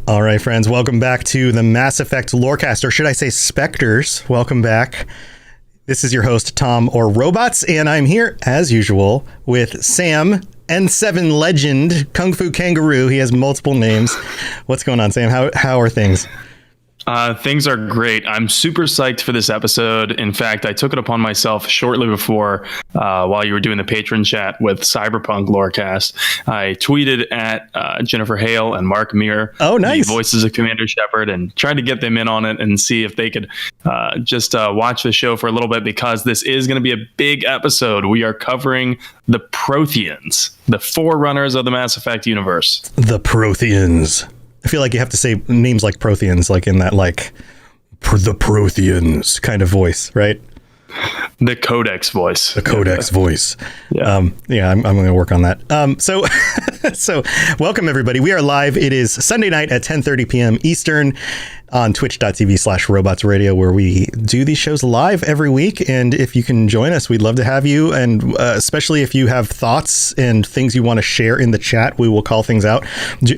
All right, friends, welcome back to the Mass Effect Lorecast, or should I say Spectres. Welcome back. This is your host, Tom or Robots, and I'm here, as usual, with Sam, N7 legend, Kung Fu Kangaroo. He has multiple names. What's going on, Sam? How are things? Things are great. I'm super psyched for this episode. In fact, I took it upon myself shortly before, while you were doing the patron chat with Cyberpunk Lorecast. I tweeted at Jennifer Hale and Mark Mir, nice, the voices of Commander Shepard, and tried to get them in on it and see if they could just watch the show for a little bit, because this is going to be a big episode. We are covering the Protheans, the forerunners of the Mass Effect universe. The Protheans. I feel like you have to say names like Protheans, like in that, like, the Protheans kind of voice, right? The Codex voice. The Codex voice. Yeah. I'm going to work on that. So welcome, everybody. We are live. It is Sunday night at 10:30 p.m. Eastern on twitch.tv/robotsradio, where we do these shows live every week. And if you can join us, we'd love to have you. And especially if you have thoughts and things you want to share in the chat, we will call things out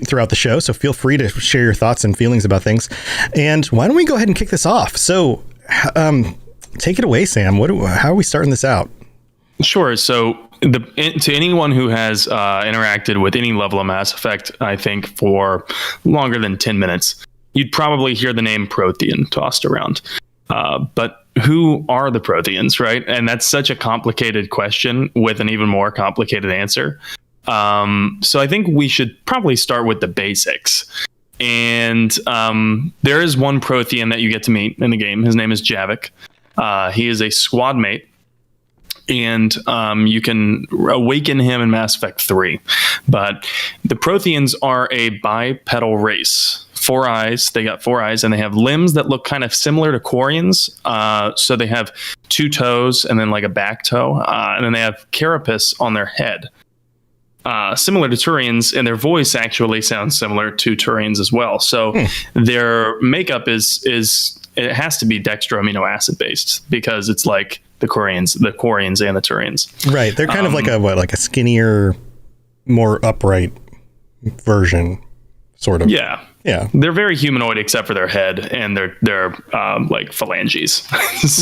throughout the show. So feel free to share your thoughts and feelings about things. And why don't we go ahead and kick this off? So, take it away, Sam. How are we starting this out? Sure. So to anyone who has interacted with any level of Mass Effect, I think for longer than 10 minutes, you'd probably hear the name Prothean tossed around. But who are the Protheans, right? And that's such a complicated question with an even more complicated answer. So I think we should probably start with the basics. And there is one Prothean that you get to meet in the game. His name is Javik. He is a squad mate, and you can awaken him in Mass Effect 3. But the Protheans are a bipedal race. 4 eyes. They got 4 eyes, and they have limbs that look kind of similar to Quarians. So they have 2 toes and then like a back toe, and then they have carapace on their head. Similar to Turians, and their voice actually sounds similar to Turians as well. So their makeup is it has to be dextro amino acid based, because it's like the Quarians and the Turians. Right. They're kind of like a skinnier, more upright version, sort of. Yeah. Yeah. They're very humanoid except for their head and their like phalanges.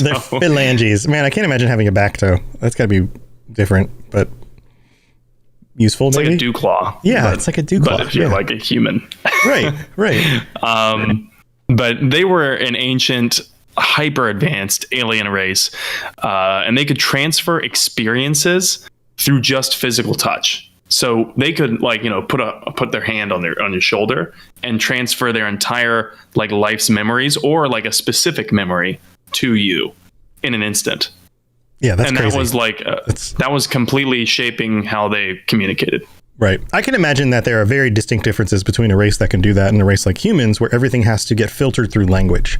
They're phalanges. Man, I can't imagine having a back toe. That's got to be different, but useful. It's maybe? like a dew claw. Yeah, it's like a dew claw. But if you're like a human. Right. But they were an ancient, hyper advanced alien race, and they could transfer experiences through just physical touch. So they could, like, put their hand on your shoulder and transfer their entire like life's memories or like a specific memory to you in an instant. Yeah, that's crazy. That was like that was completely shaping how they communicated. Right. I can imagine that there are very distinct differences between a race that can do that and a race like humans, where everything has to get filtered through language.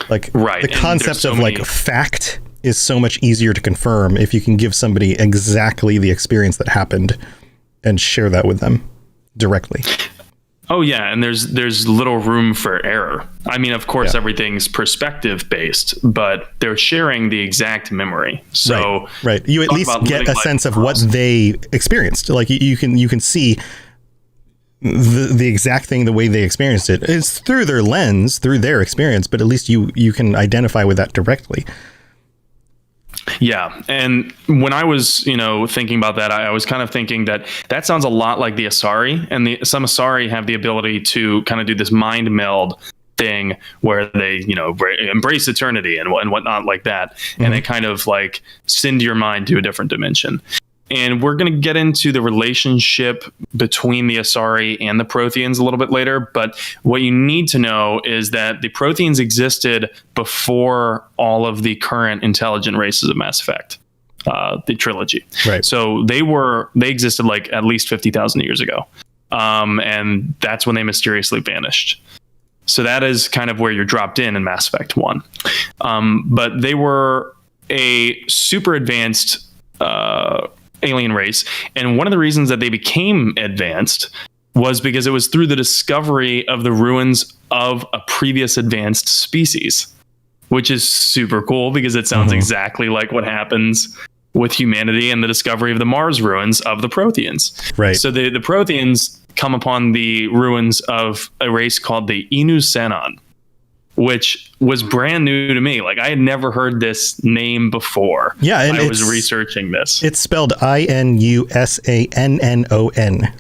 Like, right. The concept of like fact is so much easier to confirm if you can give somebody exactly the experience that happened and share that with them directly. Oh yeah, and there's little room for error. I mean, of course, everything's perspective based, but they're sharing the exact memory. So right. You at least get a sense of what they experienced. Like you can see the exact thing the way they experienced it. It's through their lens, through their experience, but at least you can identify with that directly. Yeah. And when I was, thinking about that, I was kind of thinking that sounds a lot like the Asari, and some Asari have the ability to kind of do this mind meld thing where they, embrace eternity and whatnot like that. Mm-hmm. And they kind of like send your mind to a different dimension. And we're going to get into the relationship between the Asari and the Protheans a little bit later. But what you need to know is that the Protheans existed before all of the current intelligent races of Mass Effect, the trilogy. Right. So they existed like at least 50,000 years ago. And that's when they mysteriously vanished. So that is kind of where you're dropped in Mass Effect 1. But they were a super advanced alien race, and one of the reasons that they became advanced was because it was through the discovery of the ruins of a previous advanced species, which is super cool because it sounds exactly like what happens with humanity and the discovery of the Mars ruins of the Protheans. Right. So the Protheans come upon the ruins of a race called the Enewshannon, which was brand new to me. Like, I had never heard this name before. Yeah, and I was researching this. It's spelled Inushannon.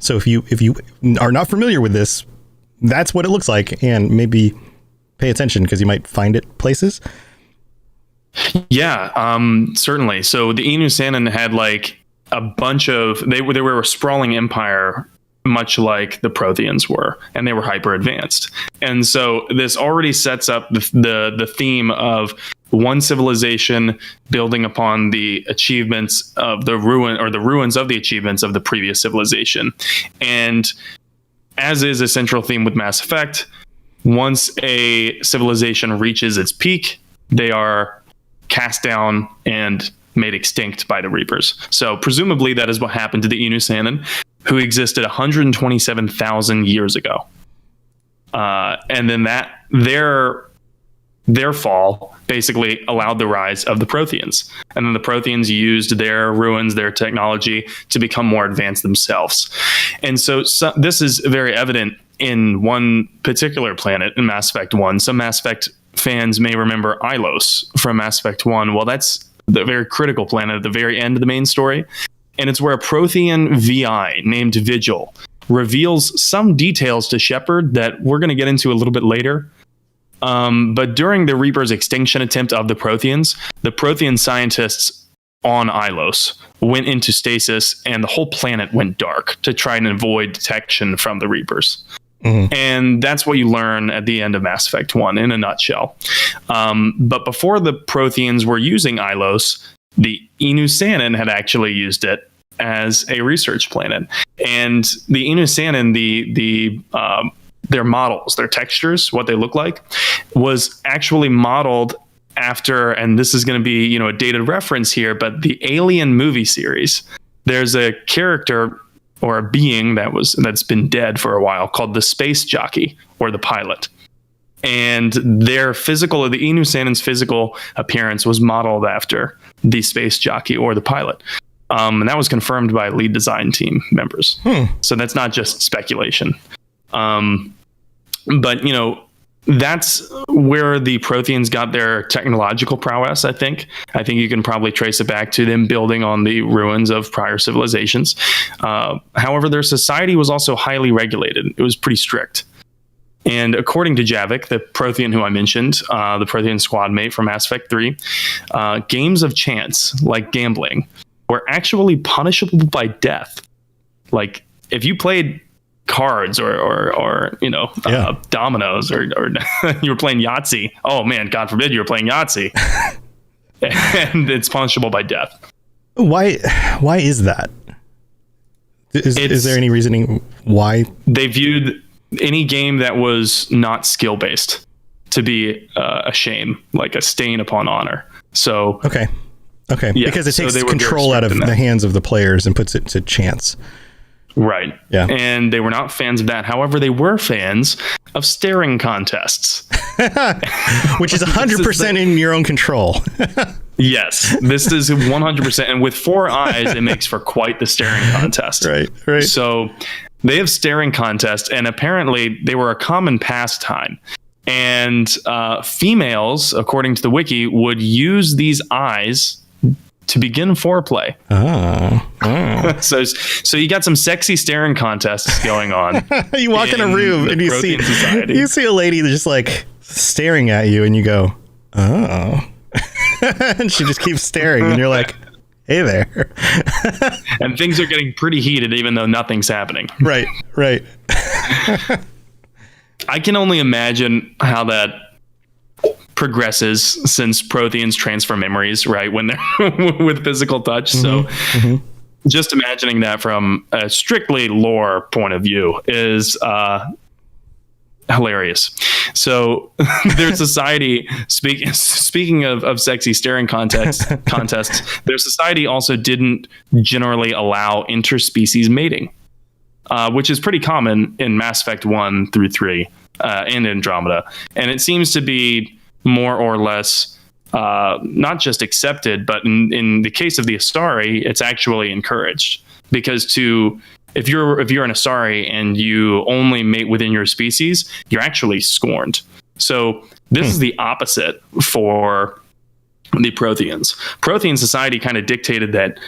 So if you are not familiar with this, that's what it looks like, and maybe pay attention because you might find it places. Yeah, certainly. So the Enewshannon had like a bunch of they were a sprawling empire, much like the Protheans were, and they were hyper advanced. And so this already sets up the theme of one civilization building upon the achievements of the ruins of the achievements of the previous civilization. And as is a central theme with Mass Effect, once a civilization reaches its peak, they are cast down and made extinct by the Reapers. So presumably that is what happened to the Enewshannon, who existed 127,000 years ago. And then their fall basically allowed the rise of the Protheans. And then the Protheans used their ruins, their technology, to become more advanced themselves. And so this is very evident in one particular planet in Mass Effect 1. Some Mass Effect fans may remember Ilos from Mass Effect 1. Well, that's the very critical planet at the very end of the main story. And it's where a Prothean VI named Vigil reveals some details to Shepard that we're going to get into a little bit later. But during the Reaper's extinction attempt of the Prothean scientists on Ilos went into stasis, and the whole planet went dark to try and avoid detection from the Reapers. Mm-hmm. And that's what you learn at the end of Mass Effect 1 in a nutshell. But before the Protheans were using Ilos, the Enewshannon had actually used it as a research planet. And the Enewshannon, their models, their textures, what they look like, was actually modeled after, and this is going to be, a dated reference here, but the Alien movie series. There's a character or a being that's been dead for a while called the space jockey or the pilot. And the Enewshannon's physical appearance was modeled after the space jockey or the pilot. And that was confirmed by lead design team members. So that's not just speculation. But, that's where the Protheans got their technological prowess, I think. I think you can probably trace it back to them building on the ruins of prior civilizations. However, their society was also highly regulated. It was pretty strict. And according to Javik, the Prothean who I mentioned, the Prothean squad mate from Mass Effect 3, games of chance, like gambling, were actually punishable by death. Like, if you played cards or dominoes or you were playing Yahtzee, oh man, God forbid you were playing Yahtzee, and it's punishable by death. Why is that? Is there any reasoning why? They viewed any game that was not skill based to be a shame, like a stain upon honor. So okay, yeah, because it takes control out of the hands of the players and puts it to chance. Right. Yeah. And they were not fans of that. However, they were fans of staring contests, which is 100% in your own control. Yes, this is 100%. And with 4 eyes, it makes for quite the staring contest. Right. So they have staring contests, and apparently they were a common pastime. And females, according to the wiki, would use these eyes to begin foreplay. So you got some sexy staring contests going on. You walk in a room and you see a lady just like staring at you, and you go, oh. And she just keeps staring, and you're like, hey there. And things are getting pretty heated, even though nothing's happening. Right. I can only imagine how that progresses since Protheans transfer memories, right, when they're with physical touch. So just imagining that from a strictly lore point of view is hilarious. So their society, speaking of sexy staring contests, their society also didn't generally allow interspecies mating, which is pretty common in Mass Effect 1 through 3 and Andromeda. And it seems to be more or less not just accepted, but in the case of the Astari, it's actually encouraged, because to if you're an Asari and you only mate within your species, you're actually scorned. So this is the opposite for the Protheans. Prothean society kind of dictated that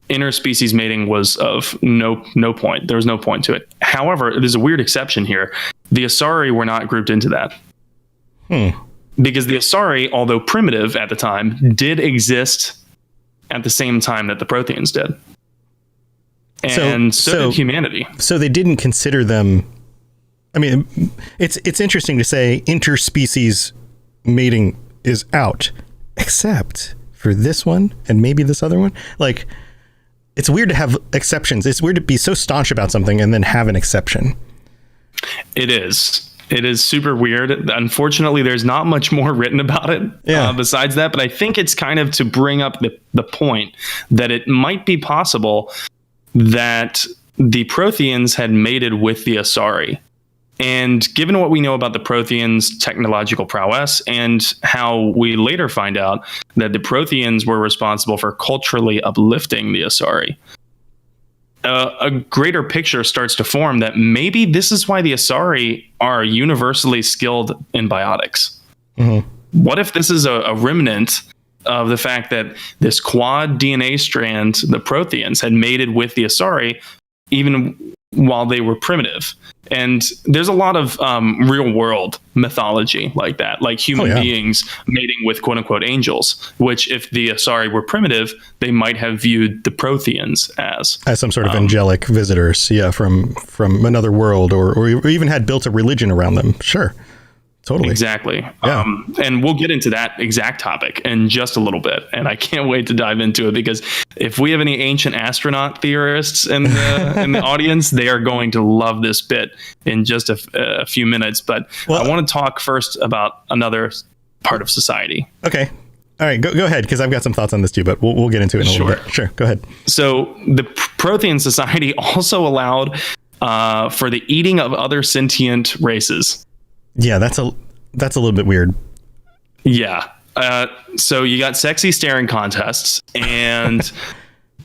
interspecies mating was of no point. There was no point to it. However, there's a weird exception here. The Asari were not grouped into that. Because the Asari, although primitive at the time, did exist at the same time that the Protheans did. And so did humanity. So they didn't consider them. I mean, it's interesting to say interspecies mating is out, except for this one and maybe this other one. Like, it's weird to have exceptions. It's weird to be so staunch about something and then have an exception. It is. It is super weird. Unfortunately, there's not much more written about it besides that. But I think it's kind of to bring up the point that it might be possible that the Protheans had mated with the Asari. And given what we know about the Protheans' technological prowess and how we later find out that the Protheans were responsible for culturally uplifting the Asari, a greater picture starts to form that maybe this is why the Asari are universally skilled in biotics. What if this is a remnant of the fact that this quad DNA strand, the Protheans, had mated with the Asari even while they were primitive? And there's a lot of real world mythology like that, like human beings mating with quote unquote angels, which if the Asari were primitive, they might have viewed the Protheans as some sort of angelic visitors. From another world, or even had built a religion around them. Sure. Totally. Exactly. Yeah. And we'll get into that exact topic in just a little bit. And I can't wait to dive into it, because if we have any ancient astronaut theorists in the audience, they are going to love this bit in just a few minutes. But I want to talk first about another part of society. Okay. All right, go ahead, because I've got some thoughts on this too, but we'll get into it in a little bit. Sure, go ahead. So the Prothean society also allowed for the eating of other sentient races. Yeah, that's a little bit weird. Yeah. So you got sexy staring contests, and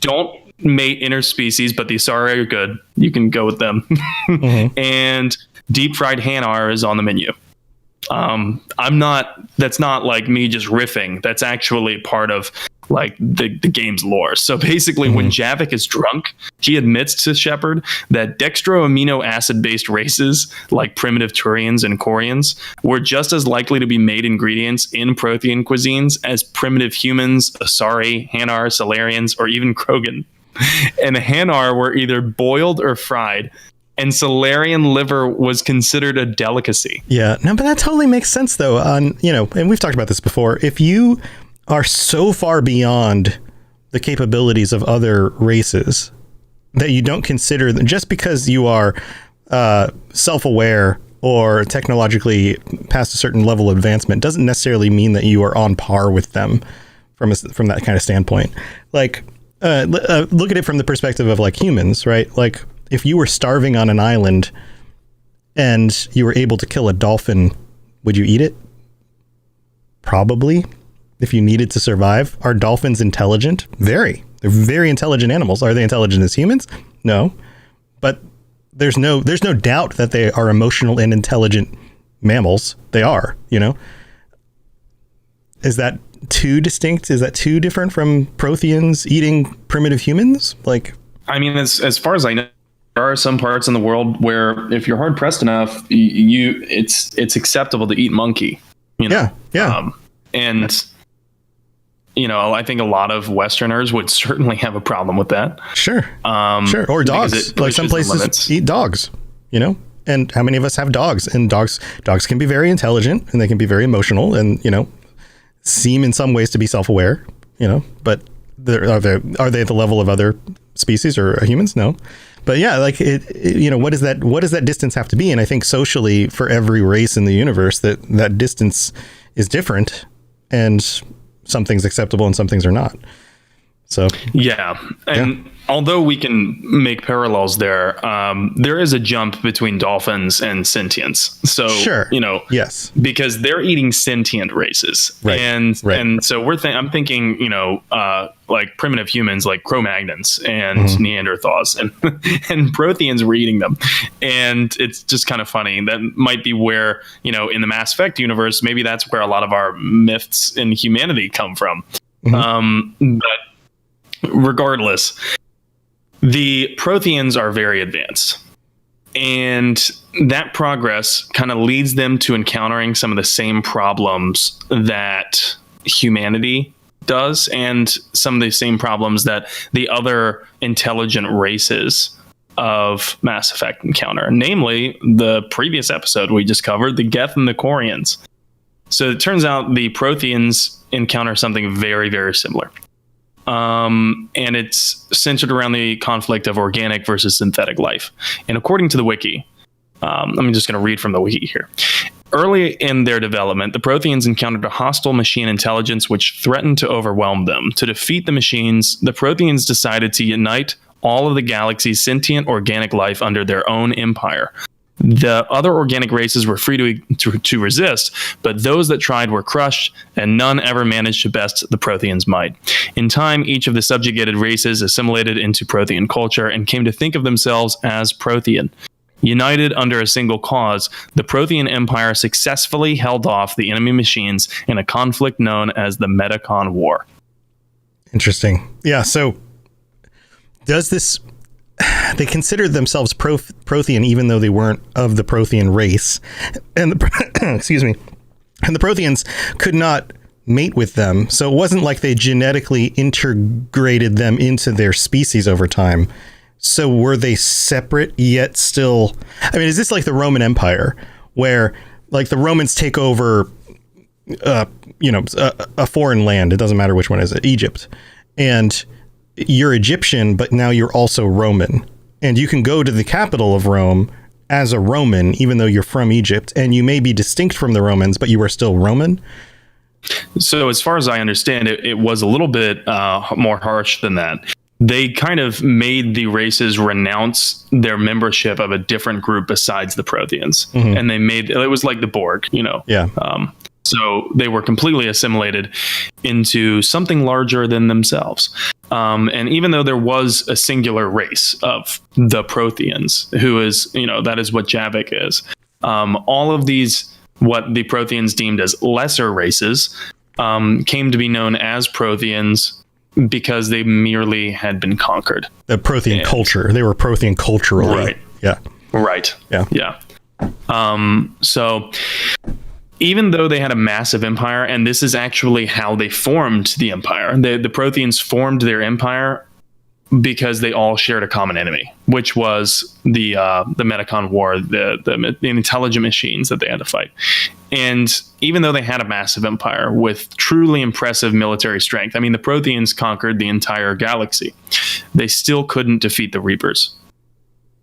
don't mate interspecies, but the Asari are good. You can go with them. And deep fried Hanar is on the menu. That's not like me just riffing. That's actually part of like the game's lore. So basically when Javik is drunk, he admits to Shepard that dextro amino acid based races like primitive Turians and Corians were just as likely to be made ingredients in Prothean cuisines as primitive humans, Asari, Hanar, Salarians, or even Krogan. And Hanar were either boiled or fried, and Salarian liver was considered a delicacy. Yeah, no, but that totally makes sense though. And we've talked about this before. If you are so far beyond the capabilities of other races that you don't consider them, just because you are self-aware or technologically past a certain level of advancement, doesn't necessarily mean that you are on par with them from that kind of standpoint. Like, look at it from the perspective of like humans, right? Like, if you were starving on an island and you were able to kill a dolphin, would you eat it? Probably. If you needed to survive. Are dolphins intelligent? Very. They're very intelligent animals. Are they intelligent as humans? No. But there's no doubt that they are emotional and intelligent mammals. They are, Is that too distinct? Is that too different from Protheans eating primitive humans? Like, I mean, as far as I know, there are some parts in the world where if you're hard pressed enough, it's acceptable to eat monkey. Yeah. And I think a lot of Westerners would certainly have a problem with that. Sure. Or dogs. Like some places eat dogs. And how many of us have dogs? And dogs can be very intelligent, and they can be very emotional, and seem in some ways to be self-aware. But are they at the level of other species or humans? No. But yeah, like what does that distance have to be? And I think socially, for every race in the universe, that distance is different, and some things acceptable and some things are not. So yeah, and although we can make parallels there, there is a jump between dolphins and sentience. So sure, yes, because they're eating sentient races, right, and so I'm thinking, like primitive humans, like Cro-Magnons and Neanderthals, and Protheans were eating them, and it's just kind of funny. That might be where, in the Mass Effect universe, maybe that's where a lot of our myths in humanity come from. But regardless, the Protheans are very advanced, and that progress kind of leads them to encountering some of the same problems that humanity does, and some of the same problems that the other intelligent races of Mass Effect encounter, namely the previous episode we just covered, the Geth and the Quarians. So it turns out the Protheans encounter something very, very similar. And it's centered around the conflict of organic versus synthetic life. And according to the wiki, I'm just going to read from the wiki here. Early in their development, the Protheans encountered a hostile machine intelligence which threatened to overwhelm them. To defeat the machines, the Protheans decided to unite all of the galaxy's sentient organic life under their own empire. The other organic races were free to resist, but those that tried were crushed, and none ever managed to best the Protheans' might. In time, each of the subjugated races assimilated into Prothean culture and came to think of themselves as Prothean. United under a single cause, the Prothean Empire successfully held off the enemy machines in a conflict known as the Metacon War. Interesting. Yeah, so does this... They considered themselves Prothean even though they weren't of the Prothean race, and excuse me, and the Protheans could not mate with them. So it wasn't like they genetically integrated them into their species over time. So were they separate yet still? I mean, is this like the Roman Empire, where like the Romans take over, a foreign land? It doesn't matter which one is it, Egypt, and you're Egyptian, but now you're also Roman, and you can go to the capital of Rome as a Roman, even though you're from Egypt, and you may be distinct from the Romans, but you are still Roman. So as far as I understand it, it was a little bit more harsh than that. They kind of made the races renounce their membership of a different group besides the Protheans. And it was like the Borg, Yeah. So they were completely assimilated into something larger than themselves. And even though there was a singular race of the Protheans, who is, that is what Javik is, all of these, what the Protheans deemed as lesser races, came to be known as Protheans because they merely had been conquered. The Prothean culture. They were Prothean culturally. Right. Yeah. Right. Yeah. Yeah. So even though they had a massive empire, and this is actually how they formed the empire, the Protheans formed their empire because they all shared a common enemy, which was the Metacon War, the intelligent machines that they had to fight. And even though they had a massive empire with truly impressive military strength, I mean, the Protheans conquered the entire galaxy, they still couldn't defeat the Reapers.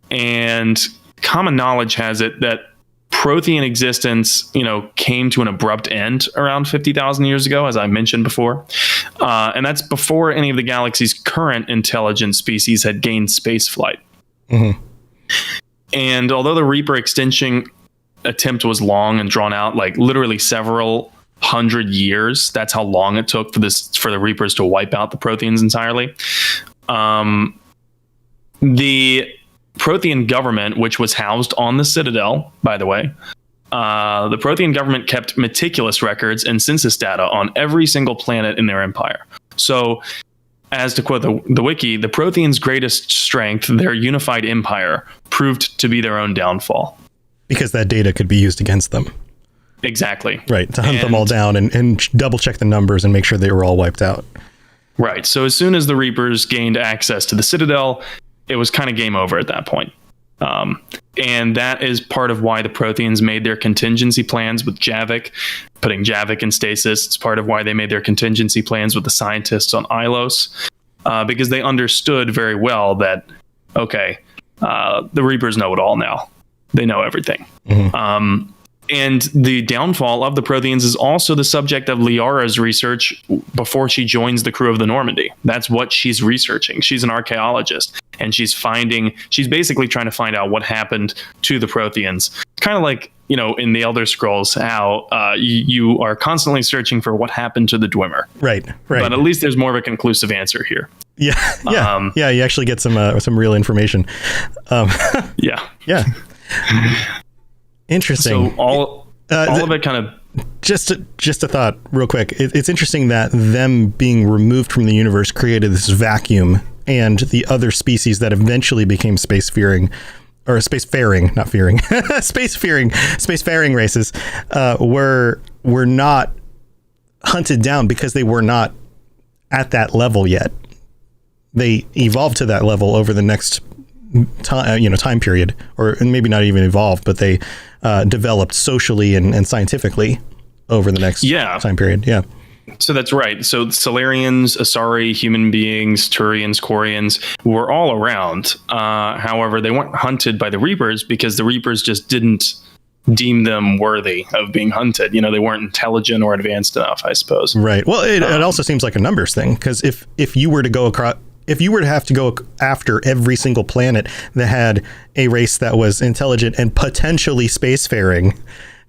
And common knowledge has it that Prothean existence, came to an abrupt end around 50,000 years ago, as I mentioned before. And that's before any of the galaxy's current intelligent species had gained space flight. And although the Reaper extinction attempt was long and drawn out, like literally several hundred years, that's how long it took for the Reapers to wipe out the Protheans entirely. The Prothean government, which was housed on the Citadel, by the way, the Prothean government kept meticulous records and census data on every single planet in their empire. So, as to quote the wiki, the Protheans' greatest strength, their unified empire, proved to be their own downfall. Because that data could be used against them. Exactly. Right, to hunt them all down and double check the numbers and make sure they were all wiped out. Right, so as soon as the Reapers gained access to the Citadel, it was kind of game over at that point. And that is part of why the Protheans made their contingency plans with Javik, putting Javik in stasis. It's part of why they made their contingency plans with the scientists on Ilos, because they understood very well that, the Reapers know it all now. They know everything. And the downfall of the Protheans is also the subject of Liara's research before she joins the crew of the Normandy. That's what she's researching. She's an archaeologist, and she's basically trying to find out what happened to the Protheans. Kind of like, in the Elder Scrolls, how you are constantly searching for what happened to the Dwemer. Right. But at least there's more of a conclusive answer here. Yeah. You actually get some real information. Yeah. Interesting. So all of it kind of just a thought real quick. It's interesting that them being removed from the universe created this vacuum, and the other species that eventually became spacefaring races were not hunted down because they were not at that level yet. They evolved to that level over the next time period, or maybe not even evolved, but they developed socially and scientifically over the next time period. Yeah. So that's right. So Solarians, Asari, human beings, Turians, Quarians were all around. However, they weren't hunted by the Reapers because the Reapers just didn't deem them worthy of being hunted. They weren't intelligent or advanced enough, I suppose. Right. Well, it also seems like a numbers thing, because if you were to have to go after every single planet that had a race that was intelligent and potentially spacefaring,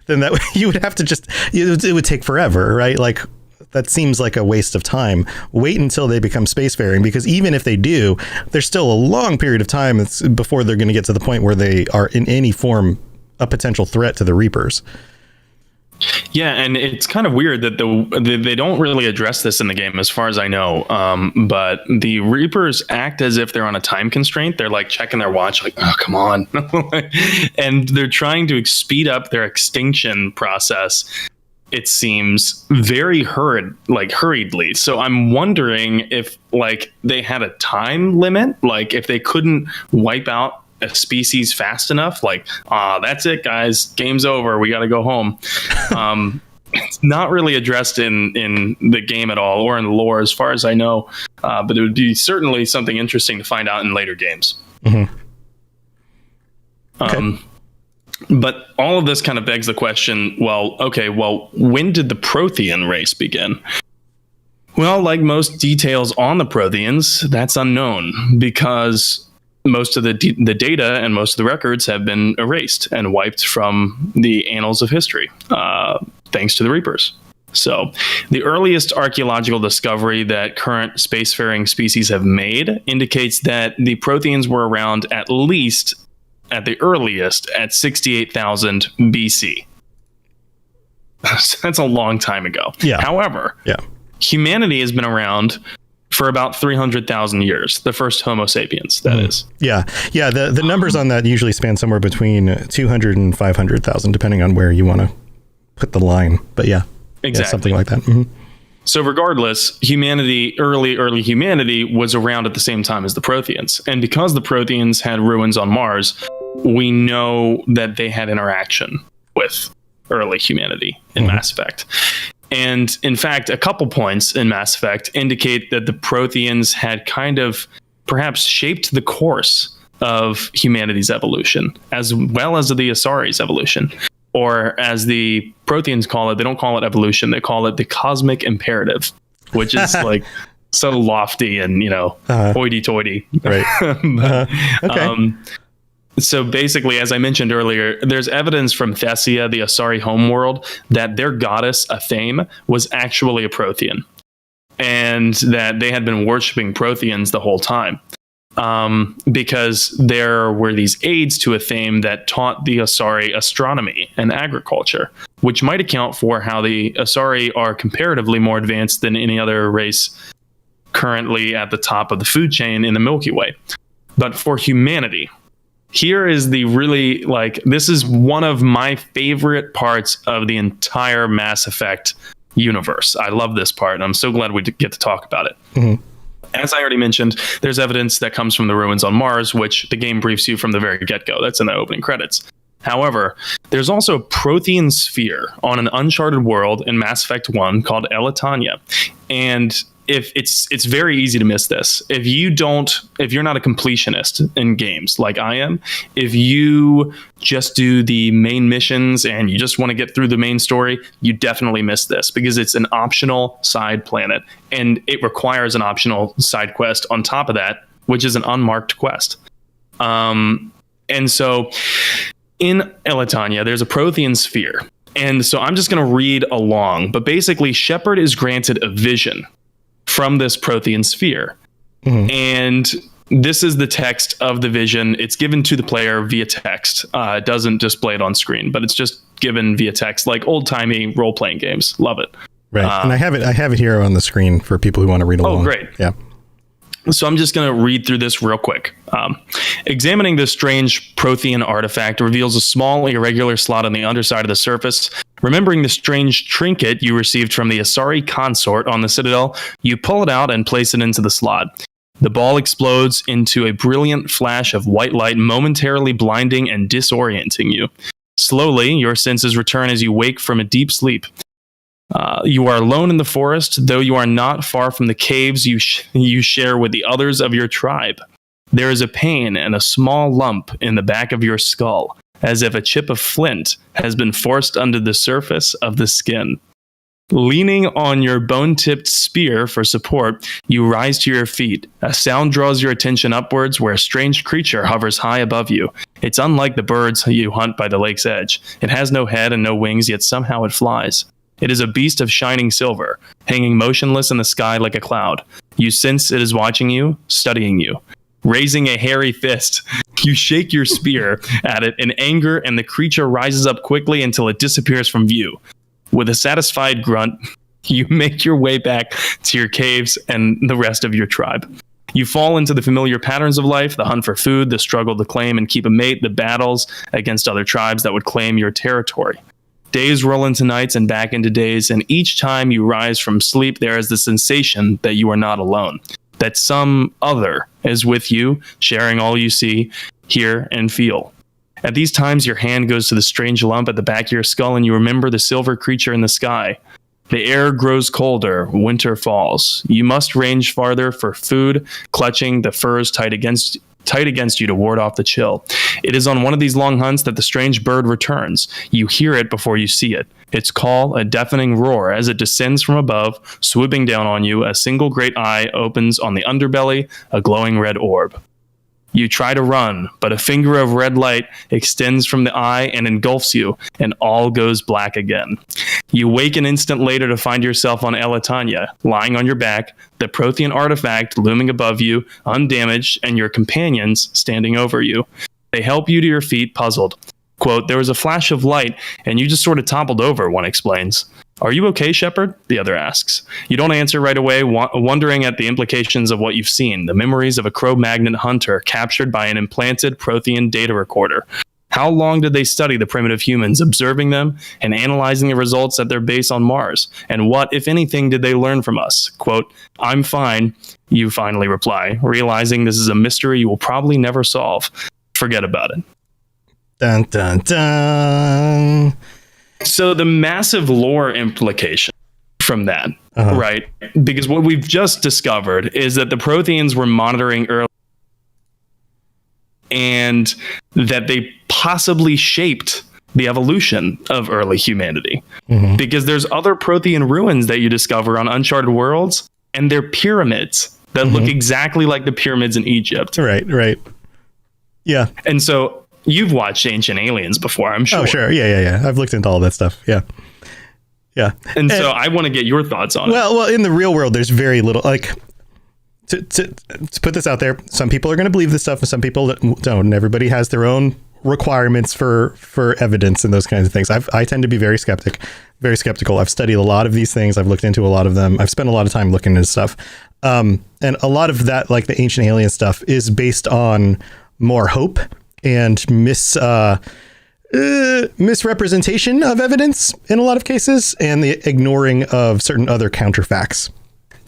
then you would have to it would take forever, right? Like, that seems like a waste of time. Wait until they become spacefaring, because even if they do, there's still a long period of time before they're going to get to the point where they are in any form a potential threat to the Reapers. Yeah, and it's kind of weird that they don't really address this in the game, as far as I know. But the Reapers act as if they're on a time constraint. They're like checking their watch, like, oh, come on. And they're trying to speed up their extinction process, it seems, very hurriedly. So I'm wondering if they had a time limit, if they couldn't wipe out a species fast enough, that's it, guys, game's over, we got to go home. It's not really addressed in the game at all, or in the lore, as far as I know. But it would be certainly something interesting to find out in later games. Mm-hmm. Okay. But all of this kind of begs the question, when did the Prothean race begin? Well, like most details on the Protheans, that's unknown, because most of the data and most of the records have been erased and wiped from the annals of history, thanks to the Reapers. So the earliest archaeological discovery that current spacefaring species have made indicates that the Protheans were around at least, at the earliest, at 68,000 BC. That's a long time ago. Yeah. However, humanity has been around for about 300,000 years. The first Homo sapiens, that is. Yeah. The numbers on that usually span somewhere between 200 and 500,000, depending on where you want to put the line. But exactly, something like that. Mm-hmm. So regardless, humanity, early humanity, was around at the same time as the Protheans. And because the Protheans had ruins on Mars, we know that they had interaction with early humanity in Mass Effect. And in fact, a couple points in Mass Effect indicate that the Protheans had kind of perhaps shaped the course of humanity's evolution, as well as the Asari's evolution. Or as the Protheans call it, they don't call it evolution, they call it the cosmic imperative, which is so lofty and, hoity-toity. Right. Okay. So basically, as I mentioned earlier, there's evidence from Thessia, the Asari homeworld, that their goddess, Athame, was actually a Prothean, and that they had been worshipping Protheans the whole time. Because there were these aides to Athame that taught the Asari astronomy and agriculture, which might account for how the Asari are comparatively more advanced than any other race currently at the top of the food chain in the Milky Way. But for humanity, here is the really, this is one of my favorite parts of the entire Mass Effect universe. I love this part, and I'm so glad we get to talk about it. Mm-hmm. As I already mentioned, there's evidence that comes from the ruins on Mars, which the game briefs you from the very get-go. That's in the opening credits. However, there's also a Prothean sphere on an uncharted world in Mass Effect 1 called Elitania. And if it's very easy to miss this. If you're not a completionist in games like I am, if you just do the main missions and you just want to get through the main story, you definitely miss this because it's an optional side planet and it requires an optional side quest on top of that, which is an unmarked quest. And so in Elatania, there's a Prothean sphere. And so I'm just going to read along, but basically Shepard is granted a vision from this Prothean sphere. Mm-hmm. And this is the text of the vision. It's given to the player via text. It doesn't display it on screen, but it's just given via text, like old-timey role-playing games. Love it. Right. And I have it here on the screen for people who want to read along. Oh, great. Yeah. So I'm just going to read through this real quick. Examining this strange Prothean artifact reveals a small irregular slot on the underside of the surface. Remembering the strange trinket you received from the Asari consort on the Citadel, you pull it out and place it into the slot. The ball explodes into a brilliant flash of white light, momentarily blinding and disorienting you. Slowly, your senses return as you wake from a deep sleep. You are alone in the forest, though you are not far from the caves you share with the others of your tribe. There is a pain and a small lump in the back of your skull, as if a chip of flint has been forced under the surface of the skin. Leaning on your bone-tipped spear for support, you rise to your feet. A sound draws your attention upwards where a strange creature hovers high above you. It's unlike the birds you hunt by the lake's edge. It has no head and no wings, yet somehow it flies. It is a beast of shining silver, hanging motionless in the sky like a cloud. You sense it is watching you, studying you. Raising a hairy fist, you shake your spear at it in anger, and the creature rises up quickly until it disappears from view. With a satisfied grunt, you make your way back to your caves and the rest of your tribe. You fall into the familiar patterns of life, the hunt for food, the struggle to claim and keep a mate, the battles against other tribes that would claim your territory. Days roll into nights and back into days, and each time you rise from sleep, there is the sensation that you are not alone, that some other is with you, sharing all you see, hear, and feel. At these times, your hand goes to the strange lump at the back of your skull, and you remember the silver creature in the sky. The air grows colder, winter falls. You must range farther for food, clutching the furs tight against you to ward off the chill. It is on one of these long hunts that the strange bird returns. You hear it before you see it. Its call, a deafening roar, as it descends from above, swooping down on you. A single great eye opens on the underbelly, a glowing red orb. You try to run, but a finger of red light extends from the eye and engulfs you, and all goes black again. You wake an instant later to find yourself on Elatania, lying on your back, the Prothean artifact looming above you, undamaged, and your companions standing over you. They help you to your feet, puzzled. Quote, "There was a flash of light, and you just sort of toppled over," one explains. "Are you okay, Shepard?" the other asks. You don't answer right away, wondering at the implications of what you've seen, the memories of a Cro-Magnon hunter captured by an implanted Prothean data recorder. How long did they study the primitive humans, observing them and analyzing the results at their base on Mars? And what, if anything, did they learn from us? Quote, "I'm fine," you finally reply, realizing this is a mystery you will probably never solve. Forget about it. Dun, dun, dun. So the massive lore implication from that, right? Because what we've just discovered is that the Protheans were monitoring early and that they possibly shaped the evolution of early humanity. Mm-hmm. Because there's other Prothean ruins that you discover on Uncharted Worlds, and they're pyramids that look exactly like the pyramids in Egypt. Right. Yeah. And so you've watched Ancient Aliens before, I'm sure. Oh, sure. Yeah. I've looked into all that stuff. Yeah. And so I want to get your thoughts on it. Well, in the real world, there's very little, like, to put this out there, some people are going to believe this stuff and some people don't. And everybody has their own requirements for evidence and those kinds of things. I tend to be very skeptical. I've studied a lot of these things. I've looked into a lot of them. I've spent a lot of time looking into stuff. And a lot of that, like the Ancient Alien stuff, is based on more hope and misrepresentation of evidence in a lot of cases, and the ignoring of certain other counterfacts.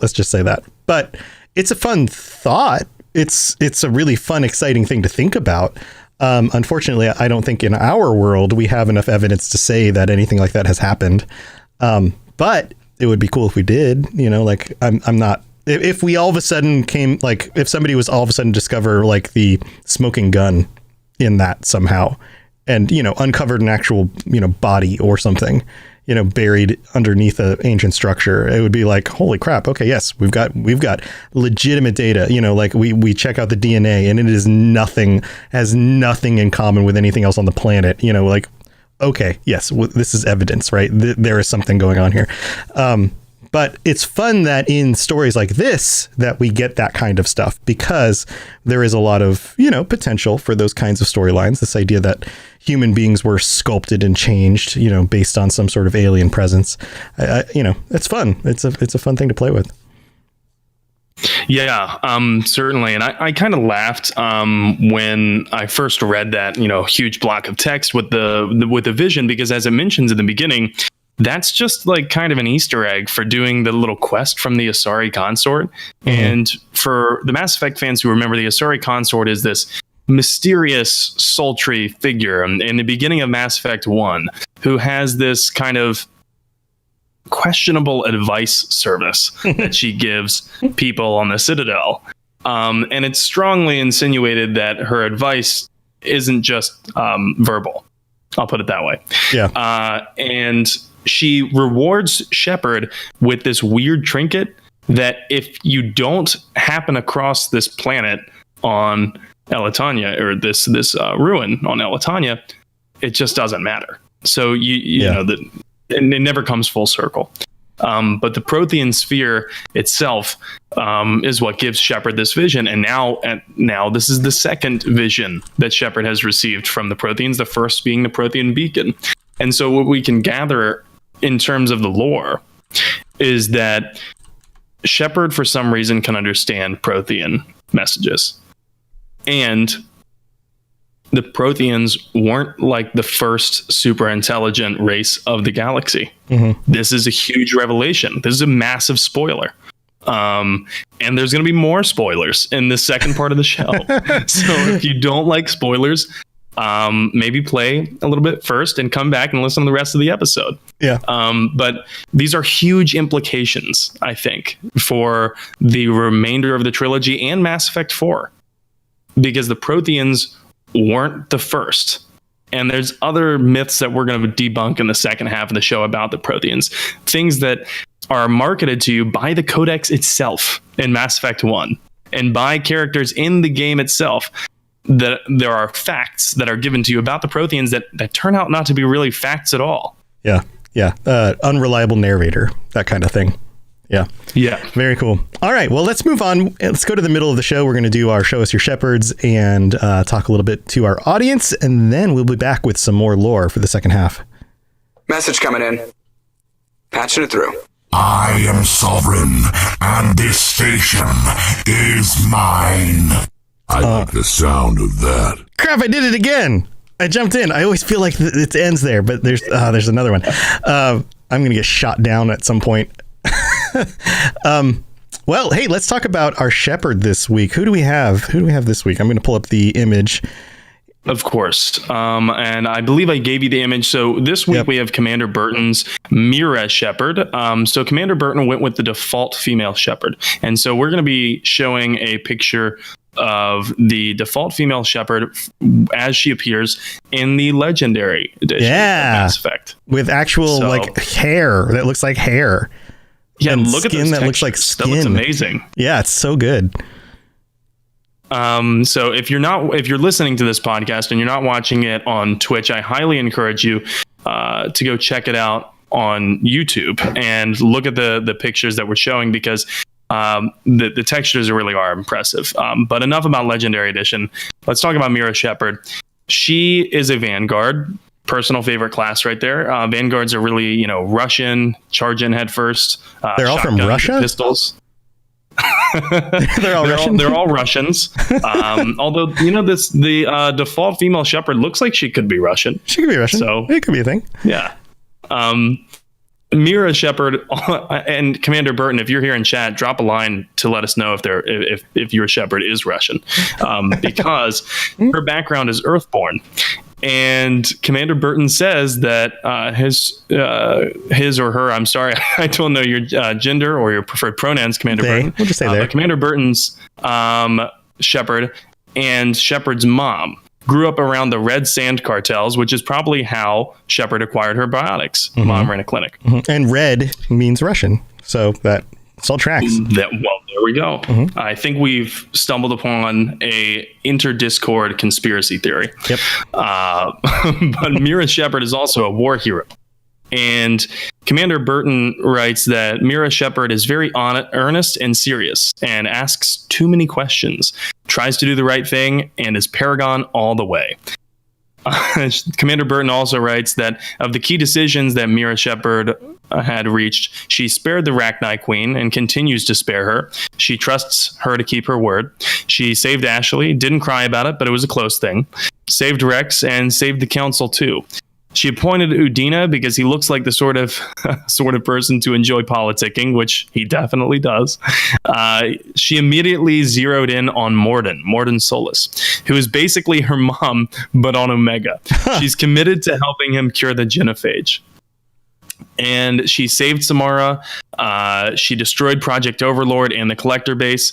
Let's just say that. But it's a fun thought. It's a really fun, exciting thing to think about. Unfortunately, I don't think in our world we have enough evidence to say that anything like that has happened. But it would be cool if we did. You know, like I'm not if we all of a sudden came, like, if somebody was all of a sudden discover like the smoking gun in that somehow, and, you know, uncovered an actual, you know, body or something, you know, buried underneath an ancient structure, it would be like, holy crap. Okay. Yes, we've got legitimate data, you know, like we check out the DNA and it is has nothing in common with anything else on the planet, you know, like, okay, yes, this is evidence, right? There is something going on here. But it's fun that in stories like this, that we get that kind of stuff, because there is a lot of, you know, potential for those kinds of storylines. This idea that human beings were sculpted and changed, you know, based on some sort of alien presence. You know, it's fun. It's a fun thing to play with. Yeah, certainly. And I kind of laughed when I first read that, you know, huge block of text with the vision, because as it mentions in the beginning, that's just like kind of an Easter egg for doing the little quest from the Asari consort. Mm-hmm. And for the Mass Effect fans who remember, the Asari consort is this mysterious, sultry figure in the beginning of Mass Effect 1 who has this kind of questionable advice service that she gives people on the Citadel. And it's strongly insinuated that her advice isn't just verbal. I'll put it that way. Yeah. And she rewards Shepard with this weird trinket that if you don't happen across this planet on Elatania, or this ruin on Elatania, it just doesn't matter. So you know that it never comes full circle. But the Prothean sphere itself is what gives Shepard this vision. And now this is the second vision that Shepard has received from the Protheans, the first being the Prothean beacon. And so what we can gather in terms of the lore is that Shepard, for some reason, can understand Prothean messages. And the Protheans weren't like the first super intelligent race of the galaxy. Mm-hmm. This is a huge revelation. This is a massive spoiler. And there's going to be more spoilers in the second part of the show. So if you don't like spoilers, maybe play a little bit first and come back and listen to the rest of the episode. Yeah. But these are huge implications, I think, for the remainder of the trilogy and Mass Effect 4, because the Protheans weren't the first. And there's other myths that we're going to debunk in the second half of the show about the Protheans, things that are marketed to you by the Codex itself in Mass Effect 1 and by characters in the game itself. That there are facts that are given to you about the Protheans that turn out not to be really facts at all. Yeah. Yeah. Unreliable narrator, that kind of thing. Yeah. Yeah. Very cool. All right. Well, let's move on. Let's go to the middle of the show. We're going to do our Show Us Your Shepards and talk a little bit to our audience. And then we'll be back with some more lore for the second half. Message coming in. Patching it through. I am sovereign, and this station is mine. I like the sound of that. Crap, I did it again. I jumped in. I always feel like it ends there, but there's another one. I'm going to get shot down at some point. Well, hey, let's talk about our Shepard this week. Who do we have this week? I'm going to pull up the image. Of course. And I believe I gave you the image. So this week we have Commander Burton's Mira Shepard. So Commander Burton went with the default female Shepard. And so we're going to be showing a picture of the default female Shepard as she appears in the Legendary edition of Mass Effect. With actual like hair that looks like hair. Yeah, and look at skin this that looks like skin. That looks amazing. Yeah, it's so good. So if you're listening to this podcast and you're not watching it on Twitch, I highly encourage you to go check it out on YouTube and look at the pictures that we're showing, because the textures really are impressive. But enough about Legendary Edition. Let's talk about Mira Shepard. She is a Vanguard. Personal favorite class right there. Vanguards are really, Russian, charge in head first. They're all from Russia? Pistols. They're all Russian? They're all Russians. Although, the default female Shepard looks like she could be Russian. She could be Russian. So it could be a thing. Yeah. Mira Shepard and Commander Burton, if you're here in chat, drop a line to let us know if your Shepard is Russian, because her background is Earthborn. And Commander Burton says that his or her, I'm sorry, I don't know your gender or your preferred pronouns, Commander Burton. We'll just say there. But Commander Burton's Shepard and Shepard's mom grew up around the Red Sand cartels, which is probably how Shepard acquired her biotics. Mom ran a clinic. And red means Russian. So that all tracks. Well, there we go. I think we've stumbled upon a inter-Discord conspiracy theory. Yep. But Mira Shepard is also a war hero. And Commander Burton writes that Mira Shepard is very earnest and serious and asks too many questions, tries to do the right thing, and is Paragon all the way. Commander Burton also writes that of the key decisions that Mira Shepard had reached, she spared the Rachni Queen and continues to spare her. She trusts her to keep her word. She saved Ashley, didn't cry about it, but it was a close thing. Saved Rex and saved the Council too. She appointed Udina because he looks like the sort of person to enjoy politicking, which he definitely does. She immediately zeroed in on Morden Solus, who is basically her mom, but on Omega. She's committed to helping him cure the genophage. And she saved Samara. She destroyed Project Overlord and the Collector base.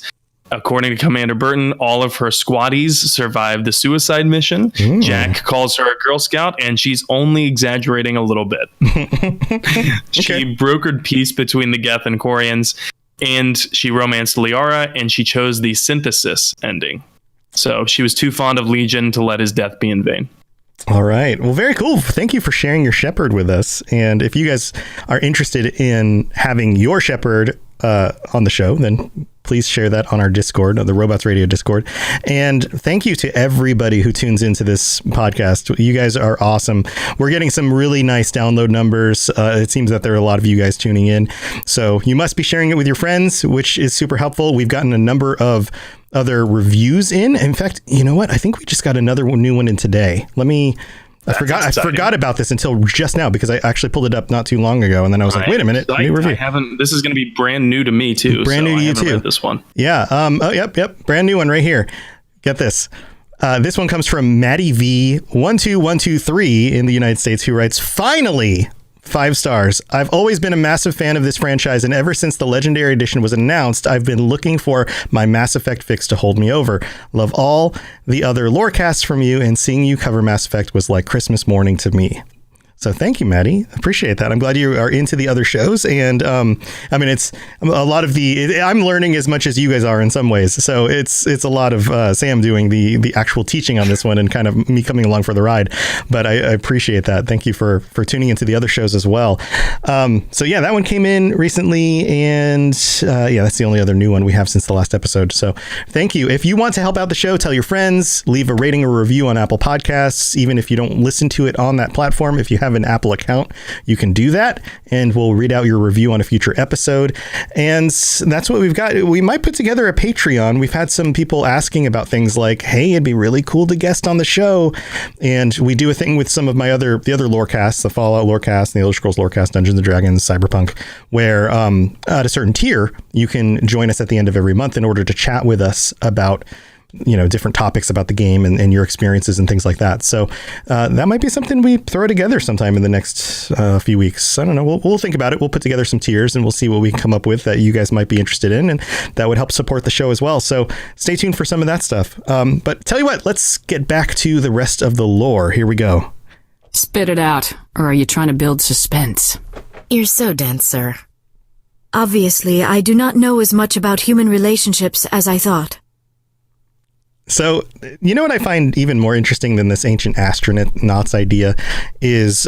According to Commander Burton, all of her squaddies survived the suicide mission. Jack calls her a Girl Scout, and she's only exaggerating a little bit. She brokered peace between the Geth and Quarians, and she romanced Liara, and she chose the synthesis ending. So she was too fond of Legion to let his death be in vain. All right. Well, very cool. Thank you for sharing your Shepard with us. And if you guys are interested in having your Shepard on the show, then please share that on our Discord, the Robots Radio Discord. And thank you to everybody who tunes into this podcast. You guys are awesome. We're getting some really nice download numbers. It seems that there are a lot of you guys tuning in. So you must be sharing it with your friends, which is super helpful. We've gotten a number of other reviews in. In fact, you know what? I think we just got another new one in today. I forgot about this until just now because I actually pulled it up not too long ago, and then I was like, "Wait a minute, new review." This is going to be brand new to me too. Brand new to you too. Read this one. Yeah. Yep. Brand new one right here. Get this. This one comes from Maddie V12123 in the United States, who writes, "Finally, 5 stars. I've always been a massive fan of this franchise, and ever since the Legendary Edition was announced, I've been looking for my Mass Effect fix to hold me over. Love all the other Lorecasts from you, and seeing you cover Mass Effect was like Christmas morning to me." So thank you, Maddie. Appreciate that. I'm glad you are into the other shows. And it's a lot of I'm learning as much as you guys are in some ways. So it's a lot of Sam doing the actual teaching on this one and kind of me coming along for the ride. But I appreciate that. Thank you for tuning into the other shows as well. So yeah, that one came in recently. And that's the only other new one we have since the last episode. So thank you. If you want to help out the show, tell your friends, leave a rating or review on Apple Podcasts, even if you don't listen to it on that platform. If you have an Apple account, you can do that, and we'll read out your review on a future episode. And that's what we've got. We might put together a Patreon. We've had some people asking about things like, hey, it'd be really cool to guest on the show. And we do a thing with some of the other Lorecasts, the Fallout Lorecast, the Elder Scrolls Lorecast, Dungeons and Dragons, Cyberpunk, where at a certain tier, you can join us at the end of every month in order to chat with us about different topics about the game and your experiences and things like that. So that might be something we throw together sometime in the next few weeks. I don't know. We'll think about it. We'll put together some tiers and we'll see what we can come up with that you guys might be interested in, and that would help support the show as well. So stay tuned for some of that stuff. But tell you what, let's get back to the rest of the lore. Here we go. Spit it out, or are you trying to build suspense? You're so dense, sir. Obviously, I do not know as much about human relationships as I thought. So, you know what I find even more interesting than this ancient astronauts idea is,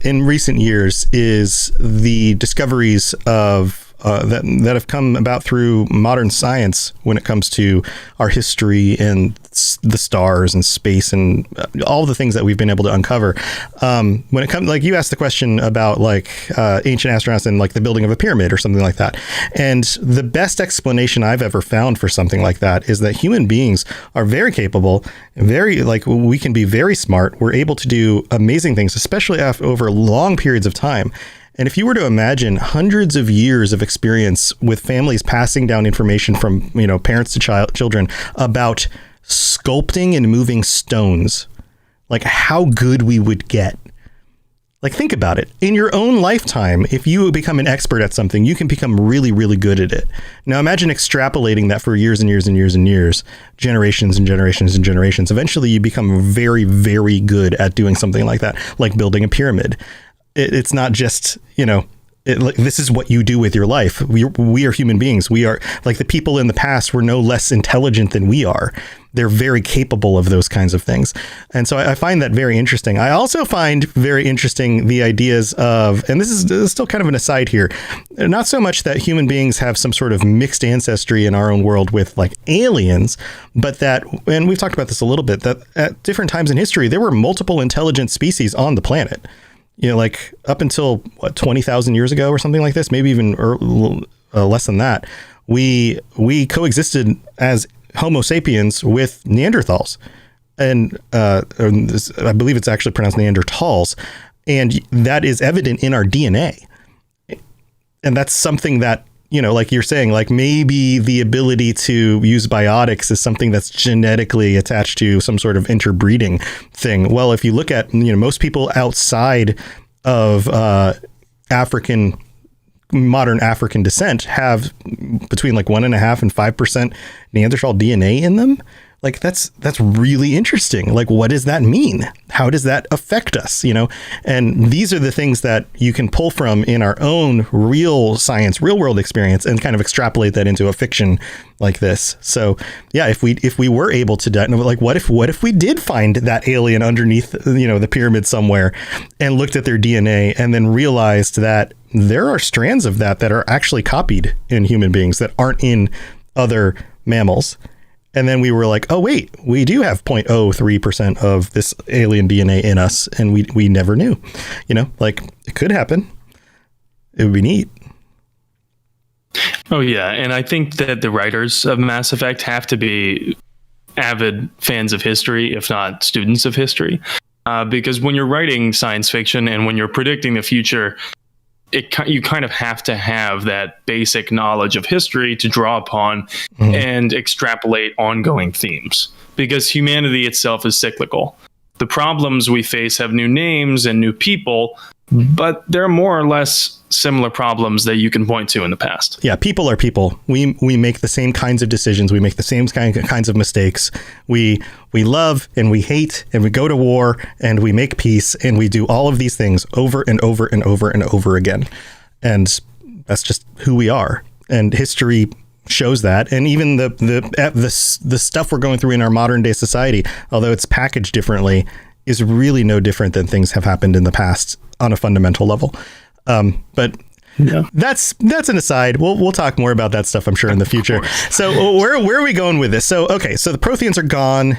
in recent years, is the discoveries of that have come about through modern science when it comes to our history and the stars and space and all the things that we've been able to uncover. When it comes, like you asked the question about ancient astronauts and like the building of a pyramid or something like that. And the best explanation I've ever found for something like that is that human beings are very capable, we can be very smart. We're able to do amazing things, especially over long periods of time. And if you were to imagine hundreds of years of experience with families passing down information from, parents to children about sculpting and moving stones, like how good we would get. Like, think about it. In your own lifetime, if you become an expert at something, you can become really, really good at it. Now, imagine extrapolating that for years and years and years and years, generations and generations and generations. Eventually, you become very, very good at doing something like that, like building a pyramid. It's not just, this is what you do with your life. We are human beings. We are like the people in the past were no less intelligent than we are. They're very capable of those kinds of things. And so I find that very interesting. I also find very interesting the ideas of, and this is still kind of an aside here, not so much that human beings have some sort of mixed ancestry in our own world with like aliens, but that, and we've talked about this a little bit, that at different times in history, there were multiple intelligent species on the planet. Like up until 20,000 years ago or something like this, maybe even less than that, we coexisted as Homo sapiens with Neanderthals, and I believe it's actually pronounced Neanderthals, and that is evident in our DNA. And that's something that, like you're saying, like maybe the ability to use biotics is something that's genetically attached to some sort of interbreeding thing. Well, if you look at, most people outside of modern African descent have between like 1.5% and 5% Neanderthal DNA in them. Like that's really interesting. Like, what does that mean? How does that affect us? And these are the things that you can pull from in our own real science, real world experience, and kind of extrapolate that into a fiction like this. So yeah, if we were able to, like, what if we did find that alien underneath, the pyramid somewhere, and looked at their DNA and then realized that there are strands of that are actually copied in human beings that aren't in other mammals. And then we were like, oh, wait, we do have 0.03% of this alien DNA in us. And we never knew, like it could happen. It would be neat. Oh, yeah. And I think that the writers of Mass Effect have to be avid fans of history, if not students of history, because when you're writing science fiction and when you're predicting the future, you kind of have to have that basic knowledge of history to draw upon and extrapolate ongoing themes, because humanity itself is cyclical. The problems we face have new names and new people, but they're more or less similar problems that you can point to in the past. Yeah, people are people. We make the same kinds of decisions. We make the same kinds of mistakes. We love and we hate and we go to war and we make peace and we do all of these things over and over and over and over again. And that's just who we are. And history shows that. And even the stuff we're going through in our modern day society, although it's packaged differently, is really no different than things have happened in the past on a fundamental level. But yeah, that's an aside. We'll talk more about that stuff, I'm sure, in the future. So where are we going with this? So, okay, so the Protheans are gone.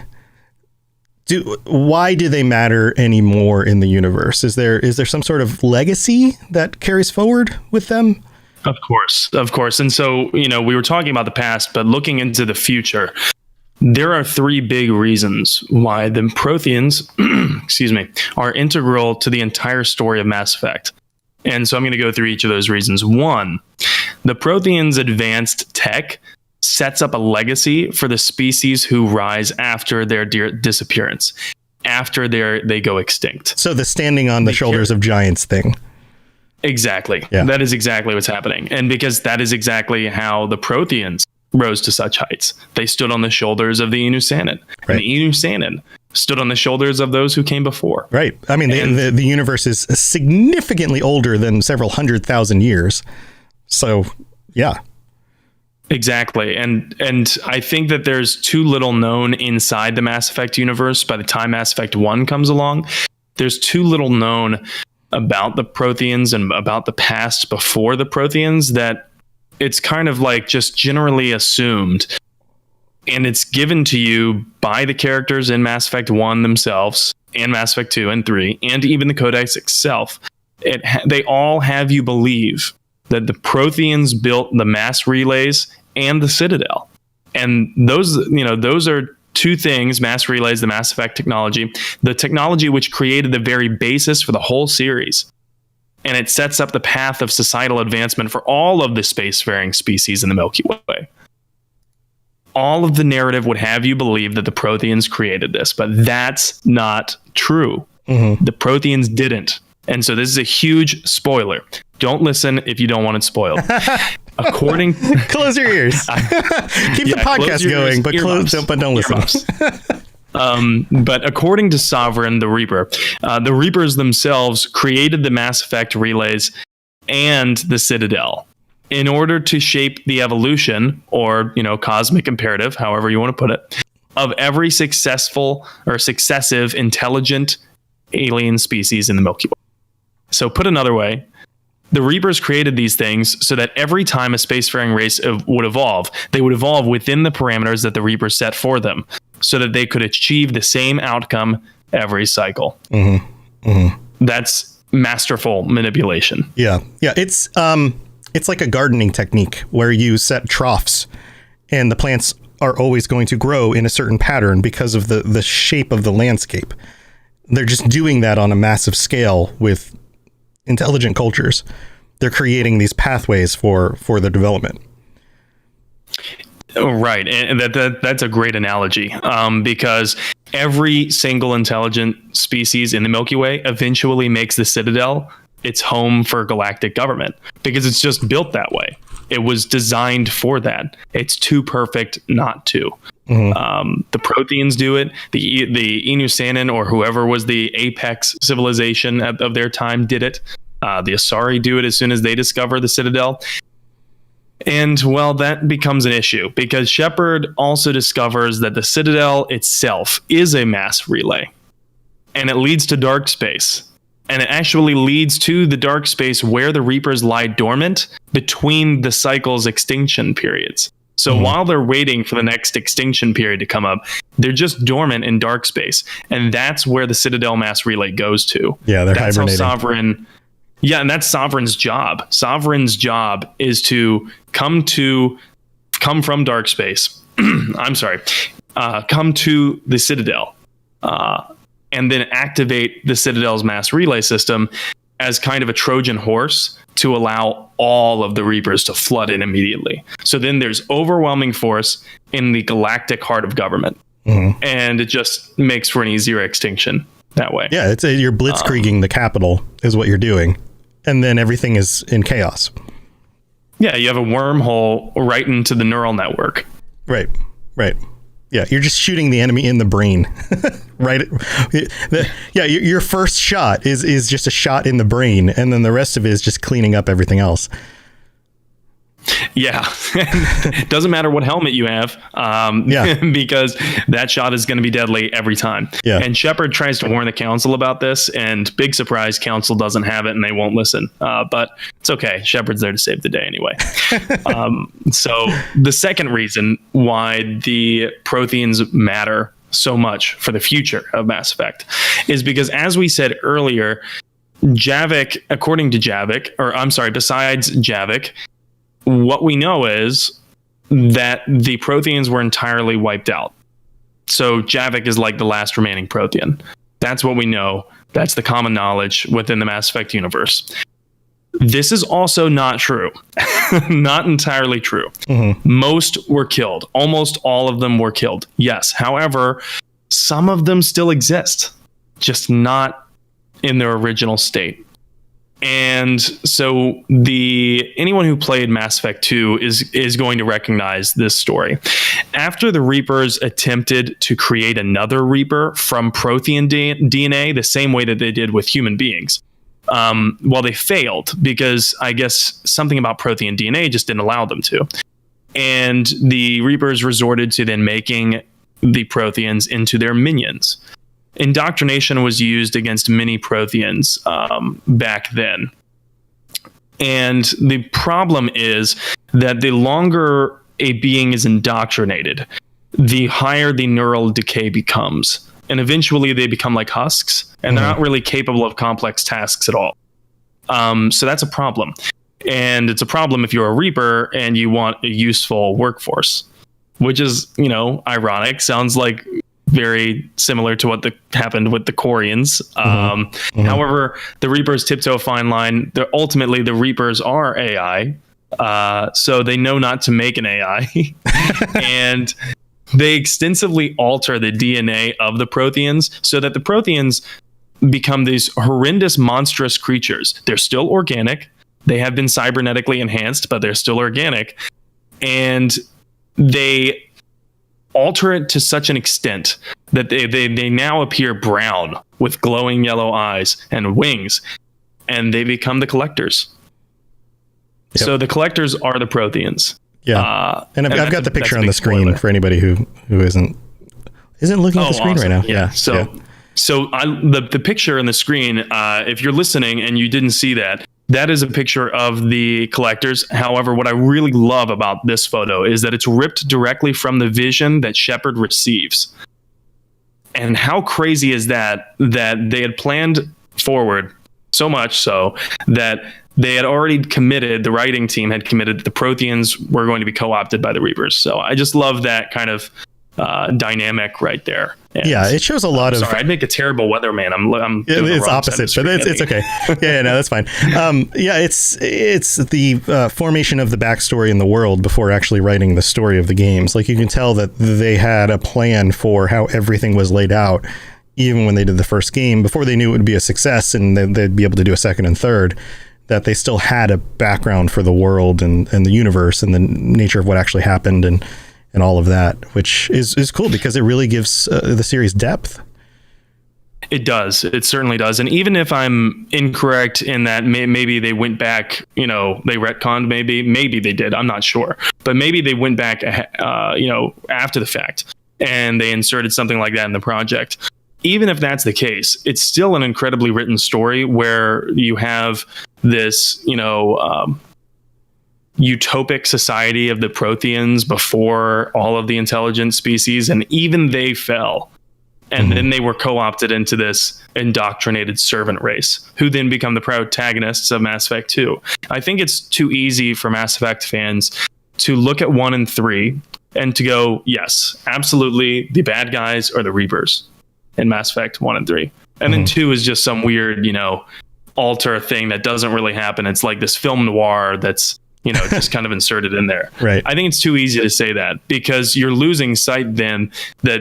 Why do they matter anymore in the universe? Is there some sort of legacy that carries forward with them? Of course. And so, we were talking about the past, but looking into the future, there are three big reasons why the Protheans, are integral to the entire story of Mass Effect. And so I'm going to go through each of those reasons. One, the Protheans' advanced tech sets up a legacy for the species who rise after their disappearance, after they go extinct. So the standing on the shoulders of giants thing. Exactly. Yeah. That is exactly what's happening. And because that is exactly how the Protheans rose to such heights. They stood on the shoulders of the Enewshannon. Right. And the Enewshannon stood on the shoulders of those who came before. Right. I mean, the universe is significantly older than several 100,000 years. So, yeah. Exactly. And I think that there's too little known inside the Mass Effect universe. By the time Mass Effect 1 comes along, there's too little known about the Protheans and about the past before the Protheans that it's kind of like just generally assumed. And it's given to you by the characters in Mass Effect 1 themselves, and Mass Effect 2 and 3, and even the Codex itself. They all have you believe that the Protheans built the mass relays and the Citadel. And those are two things, mass relays, the Mass Effect technology, the technology which created the very basis for the whole series. and it sets up the path of societal advancement for all of the spacefaring species in the Milky Way. All of the narrative would have you believe that the Protheans created this, but that's not true. The Protheans didn't. And so this is a huge spoiler. Don't listen if you don't want it spoiled. According, close your ears. Keep the podcast going, but don't listen. But according to Sovereign, the Reaper, the Reapers themselves created the Mass Effect relays and the Citadel in order to shape the evolution, or cosmic imperative, however you want to put it, of every successive intelligent alien species in the Milky Way. So put another way, the Reapers created these things so that every time a spacefaring race would evolve, they would evolve within the parameters that the Reapers set for them, so that they could achieve the same outcome every cycle. That's masterful manipulation. Yeah. It's like a gardening technique where you set troughs, and the plants are always going to grow in a certain pattern because of the shape of the landscape. They're just doing that on a massive scale with intelligent cultures. They're creating these pathways for the development. Right. And that's a great analogy, because every single intelligent species in the Milky Way eventually makes the Citadel its home for galactic government, because it's just built that way. It was designed for that. It's too perfect not to. The Protheans do it. The Enewshannon, or whoever was the apex civilization of their time, did it. The Asari do it as soon as they discover the Citadel. And, well, that becomes an issue, because Shepard also discovers that the Citadel itself is a mass relay, and it leads to dark space. And it actually leads to the dark space where the Reapers lie dormant between the cycle's extinction periods. So while they're waiting for the next extinction period to come up, they're just dormant in dark space. And that's where the Citadel mass relay goes to. Yeah, they're that's hibernating. How Sovereign... Yeah, and that's Sovereign's job. Sovereign's job is to come from dark space. I'm sorry. Come to the Citadel. And then activate the Citadel's mass relay system as kind of a Trojan horse to allow all of the Reapers to flood in immediately. So then there's overwhelming force in the galactic heart of government. And it just makes for an easier extinction that way. Yeah, you're blitzkrieging the capital is what you're doing. And then everything is in chaos. Yeah, you have a wormhole right into the neural network. Right. Yeah, you're just shooting the enemy in the brain. Right. Your first shot is just a shot in the brain, and then the rest of it is just cleaning up everything else. Yeah. Doesn't matter what helmet you have, because that shot is going to be deadly every time. Yeah. And Shepard tries to warn the council about this, and big surprise, council doesn't have it and they won't listen. But it's okay. Shepard's there to save the day anyway. So the second reason why the Protheans matter so much for the future of Mass Effect is because, as we said earlier, Javik, besides Javik, what we know is that the Protheans were entirely wiped out. So Javik is like the last remaining Prothean. That's what we know. That's the common knowledge within the Mass Effect universe. This is also not true. Not entirely true. Most were killed. Almost all of them were killed. Yes. However, some of them still exist, just not in their original state. And so anyone who played Mass Effect 2 is going to recognize this story. After the Reapers attempted to create another Reaper from Prothean DNA, the same way that they did with human beings, they failed because I guess something about Prothean DNA just didn't allow them to. And the Reapers resorted to then making the Protheans into their minions. Indoctrination was used against many Protheans back then. And the problem is that the longer a being is indoctrinated, the higher the neural decay becomes. And eventually they become like husks, and they're not really capable of complex tasks at all. So that's a problem. And it's a problem if you're a Reaper and you want a useful workforce, which is, ironic. Sounds like very similar to what happened with the Quarians. However, the Reapers tiptoe a fine line. Ultimately, the Reapers are AI, so they know not to make an AI, and they extensively alter the DNA of the Protheans so that the Protheans become these horrendous, monstrous creatures. They're still organic. They have been cybernetically enhanced, but they're still organic. And they alter it to such an extent that they now appear brown with glowing yellow eyes and wings, and they become the Collectors. Yep. So the Collectors are the Protheans. Yeah, and I've got the picture on the screen spoiler for anybody who isn't looking at the screen awesome. right now. Yeah. So the picture on the screen, if you're listening and you didn't see that, that is a picture of the Collectors. However, what I really love about this photo is that it's ripped directly from the vision that Shepard receives. And how crazy is that they had planned forward so much so that they had already committed, the writing team had committed that the Protheans were going to be co-opted by the Reapers. So I just love that kind of dynamic right there. And yeah, it shows a lot of. Sorry, I'd make a terrible weatherman. I'm it's opposite, but it's okay. Yeah, no, that's fine. Yeah, it's the formation of the backstory in the world before actually writing the story of the games. Like, you can tell that they had a plan for how everything was laid out, even when they did the first game, before they knew it would be a success and they'd be able to do a second and third. That they still had a background for the world and the universe and the nature of what actually happened and all of that, which is cool because it really gives the series depth. It does. It certainly does. And even if I'm incorrect in that maybe they went back, they retconned, maybe they did. I'm not sure. But maybe they went back, after the fact and they inserted something like that in the project. Even if that's the case, it's still an incredibly written story where you have this, utopic society of the Protheans before all of the intelligent species, and even they fell. And then they were co-opted into this indoctrinated servant race, who then become the protagonists of Mass Effect 2. I think it's too easy for Mass Effect fans to look at 1 and 3 and to go, yes, absolutely, the bad guys are the Reapers in Mass Effect 1 and 3. And then 2 is just some weird, alter thing that doesn't really happen. It's like this film noir that's, just kind of inserted in there. Right. I think it's too easy to say that because you're losing sight then that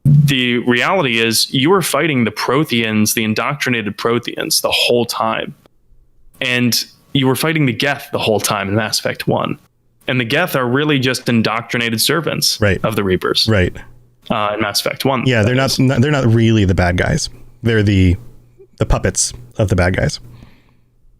the reality is you were fighting the Protheans, the indoctrinated Protheans, the whole time. And you were fighting the Geth the whole time in Mass Effect 1. And the Geth are really just indoctrinated servants of the Reapers. Right. In Mass Effect 1. Yeah, they're not really the bad guys. They're the puppets of the bad guys.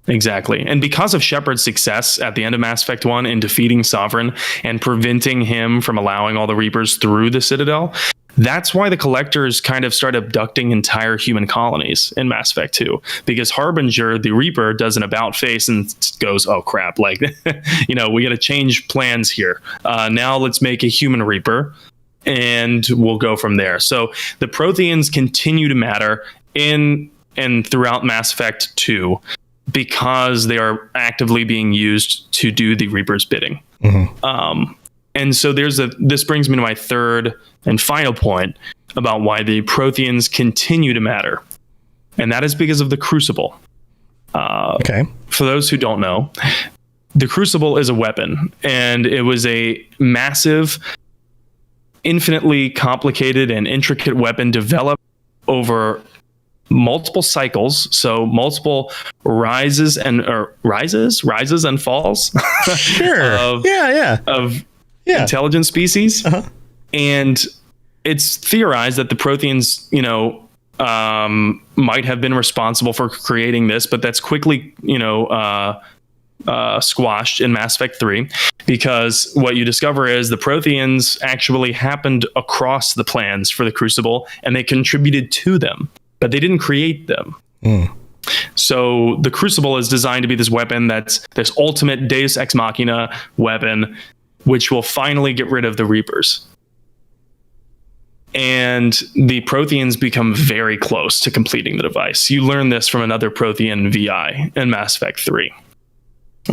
Exactly. And because of Shepard's success at the end of Mass Effect 1 in defeating Sovereign and preventing him from allowing all the Reapers through the Citadel, that's why the Collectors kind of start abducting entire human colonies in Mass Effect 2. Because Harbinger, the Reaper, does an about face and goes, oh crap, like, we got to change plans here. Now let's make a human Reaper and we'll go from there. So the Protheans continue to matter in and throughout Mass Effect 2. Because they are actively being used to do the Reaper's bidding. And so this brings me to my third and final point about why the Protheans continue to matter. And that is because of the Crucible. Okay. For those who don't know, the Crucible is a weapon, and it was a massive, infinitely complicated and intricate weapon developed over multiple cycles, so multiple rises and falls sure of intelligent species. And it's theorized that the Protheans might have been responsible for creating this, but that's quickly squashed in Mass Effect 3, because what you discover is the Protheans actually happened across the plans for the Crucible and they contributed to them, but they didn't create them. So the Crucible is designed to be this weapon that's this ultimate Deus Ex Machina weapon, which will finally get rid of the Reapers. And the Protheans become very close to completing the device. You learn this from another Prothean VI in Mass Effect 3.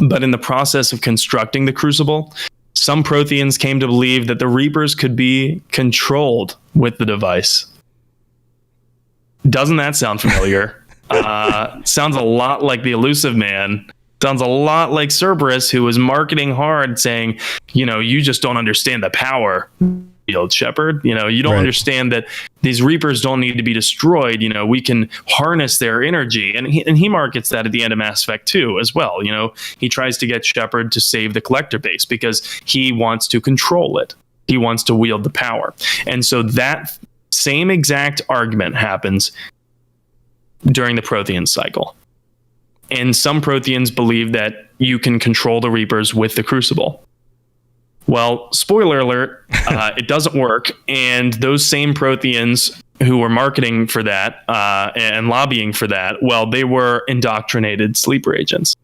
But in the process of constructing the Crucible, some Protheans came to believe that the Reapers could be controlled with the device. Doesn't that sound familiar? Sounds a lot like the Elusive Man. Sounds a lot like Cerberus, who was marketing hard, saying, you just don't understand the power, Shepard. You don't understand that these Reapers don't need to be destroyed. We can harness their energy. And he markets that at the end of Mass Effect 2 as well. He tries to get Shepard to save the Collector base because he wants to control it. He wants to wield the power. And so that same exact argument happens during the Prothean cycle. And some Protheans believe that you can control the Reapers with the Crucible. Well, spoiler alert, it doesn't work. And those same Protheans who were marketing for that and lobbying for that, well, they were indoctrinated sleeper agents.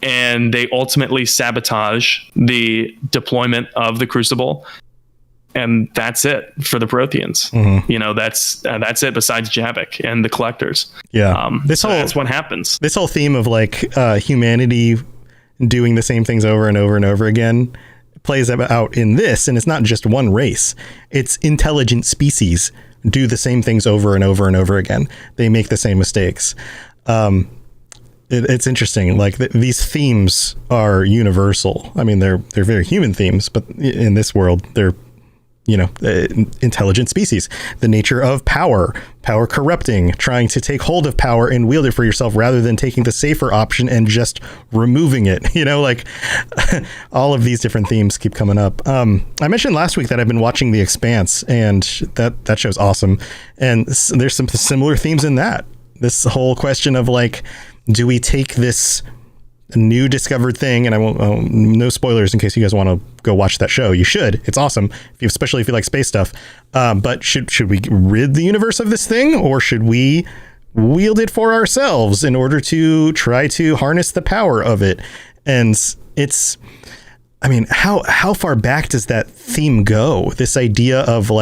And they ultimately sabotage the deployment of the Crucible. And that's it for the Protheans. That's it besides Javik and the Collectors. Yeah. That's what happens. This whole theme of humanity doing the same things over and over and over again plays out in this. And it's not just one race. It's intelligent species do the same things over and over and over again. They make the same mistakes. It's interesting. These themes are universal. I mean, they're very human themes, but in this world, they're intelligent species, the nature of power corrupting, trying to take hold of power and wield it for yourself rather than taking the safer option and just removing it. All of these different themes keep coming up. I mentioned last week that I've been watching The Expanse, and that show's awesome. And there's some similar themes in that. This whole question of do we take this new discovered thing, and I won't no spoilers in case you guys want to go watch that show. You should. It's awesome, especially if you like space stuff. But should we rid the universe of this thing, or should we wield it for ourselves in order to try to harness the power of it? And how far back does that theme go? This idea of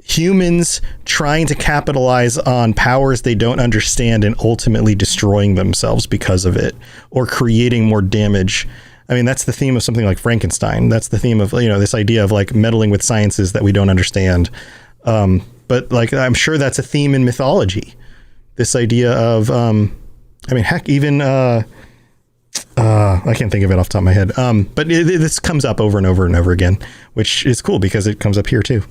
humans trying to capitalize on powers they don't understand and ultimately destroying themselves because of it, or creating more damage. I mean, that's the theme of something like Frankenstein. That's the theme of, this idea of meddling with sciences that we don't understand. But I'm sure that's a theme in mythology. This idea of, even, I can't think of it off the top of my head. But this comes up over and over and over again, which is cool because it comes up here too.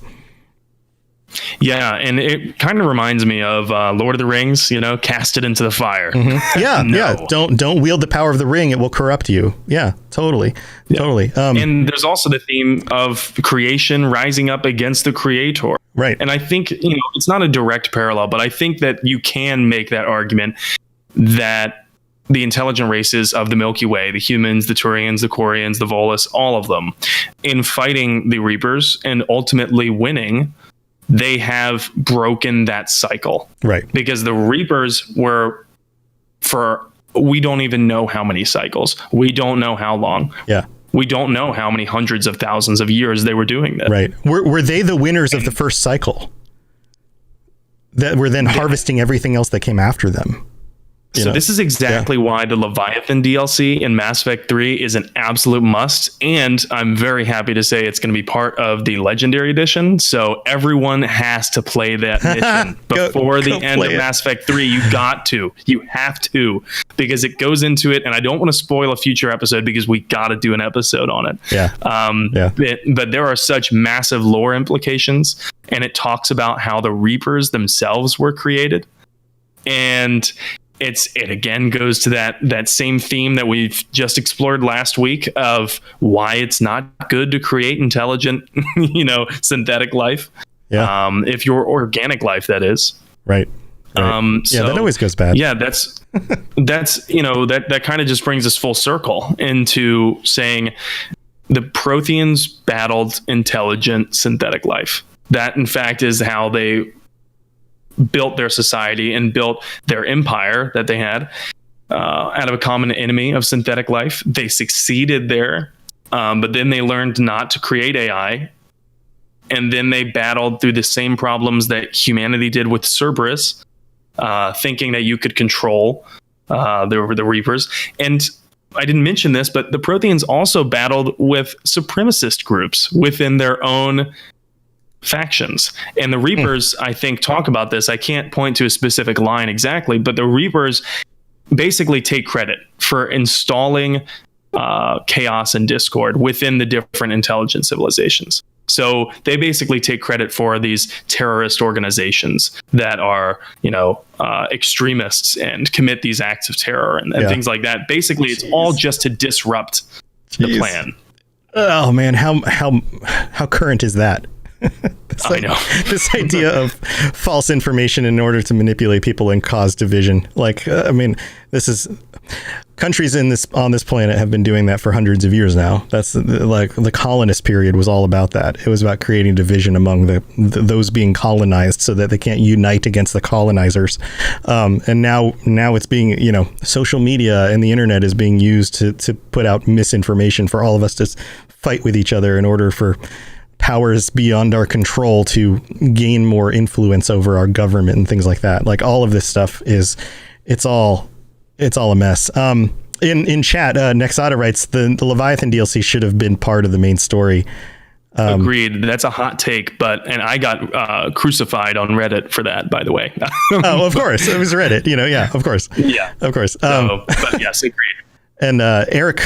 Yeah, and it kind of reminds me of Lord of the Rings, cast it into the fire. Mm-hmm. Yeah, yeah. Don't wield the power of the ring. It will corrupt you. Yeah, totally. Yeah. Totally. And there's also the theme of creation rising up against the creator. Right. And I think, it's not a direct parallel, but I think that you can make that argument that the intelligent races of the Milky Way, the humans, the Turians, the Quarians, the Volus, all of them, in fighting the Reapers and ultimately winning, they have broken that cycle. Right. Because the Reapers were we don't even know how many cycles. We don't know how long. Yeah. We don't know how many hundreds of thousands of years they were doing that. Right. Were they the winners of the first cycle that were then harvesting everything else that came after them? So this is exactly why the Leviathan DLC in Mass Effect 3 is an absolute must. And I'm very happy to say it's going to be part of the Legendary Edition. So everyone has to play that mission before the end of Mass Effect 3. You have to, because it goes into it. And I don't want to spoil a future episode because we got to do an episode on it. Yeah. But there are such massive lore implications. And it talks about how the Reapers themselves were created. And it again goes to that same theme that we've just explored last week of why it's not good to create intelligent, synthetic life. Yeah. If you're organic life, that is. Right. That always goes bad. Yeah, that's that kind of just brings us full circle into saying the Protheans battled intelligent synthetic life. That, in fact, is how they built their society and built their empire that they had out of a common enemy of synthetic life. They succeeded there, but then they learned not to create AI. And then they battled through the same problems that humanity did with Cerberus, thinking that you could control the Reapers. And I didn't mention this, but the Protheans also battled with supremacist groups within their own factions. And the Reapers, I think, talk about this. I can't point to a specific line exactly, but the Reapers basically take credit for installing chaos and discord within the different intelligent civilizations. So they basically take credit for these terrorist organizations that are, extremists and commit these acts of terror and things like that. Basically, it's all just to disrupt the plan. Oh man, how current is that? I know. This idea of false information in order to manipulate people and cause division. This is countries on this planet have been doing that for hundreds of years now. That's the colonist period was all about that. It was about creating division among those being colonized so that they can't unite against the colonizers. And now it's being, social media and the internet is being used to put out misinformation for all of us to fight with each other in order for powers beyond our control to gain more influence over our government and things like that. Like all of this stuff it's all a mess. In chat, Nexada writes the Leviathan DLC should have been part of the main story. Agreed. That's a hot take, and I got crucified on Reddit for that, by the way. Oh, of course. It was Reddit, yeah, of course. Yeah. Of course. But yes, agreed. And Eric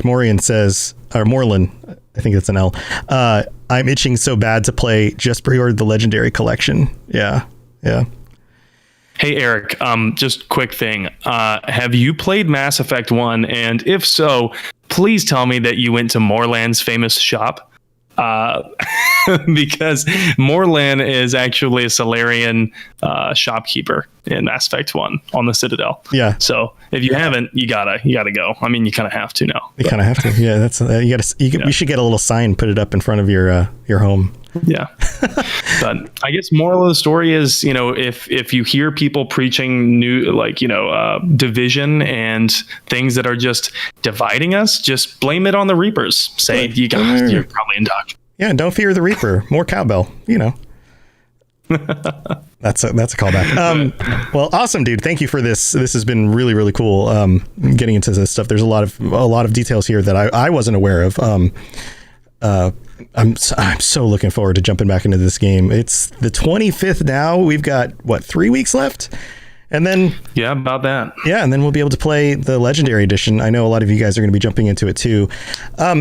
Morian says, or Moreland, I think it's an L. I'm itching so bad to play. Just pre-ordered the Legendary Collection. Yeah. Hey, Eric, just quick thing. Have you played Mass Effect 1? And if so, please tell me that you went to Morland's famous shop. Because Morland is actually a Solarian shopkeeper in Mass Effect 1 on the Citadel. Yeah. So if you haven't, you gotta go. I mean, you kind of have to now. You kind of have to. Yeah, that's you should get a little sign, put it up in front of your home. Yeah. But I guess moral of the story is, if you hear people preaching division and things that are just dividing us, just blame it on the Reapers. Say you're probably indoctrinated. Yeah, don't fear the Reaper. More cowbell, That's a callback. Well, awesome, dude. Thank you for this. This has been really, really cool. Getting into this stuff. There's a lot of details here that I wasn't aware of. I'm so looking forward to jumping back into this game. It's the 25th now. We've got 3 weeks left, and then about that. Yeah, and then we'll be able to play the Legendary Edition. I know a lot of you guys are going to be jumping into it too.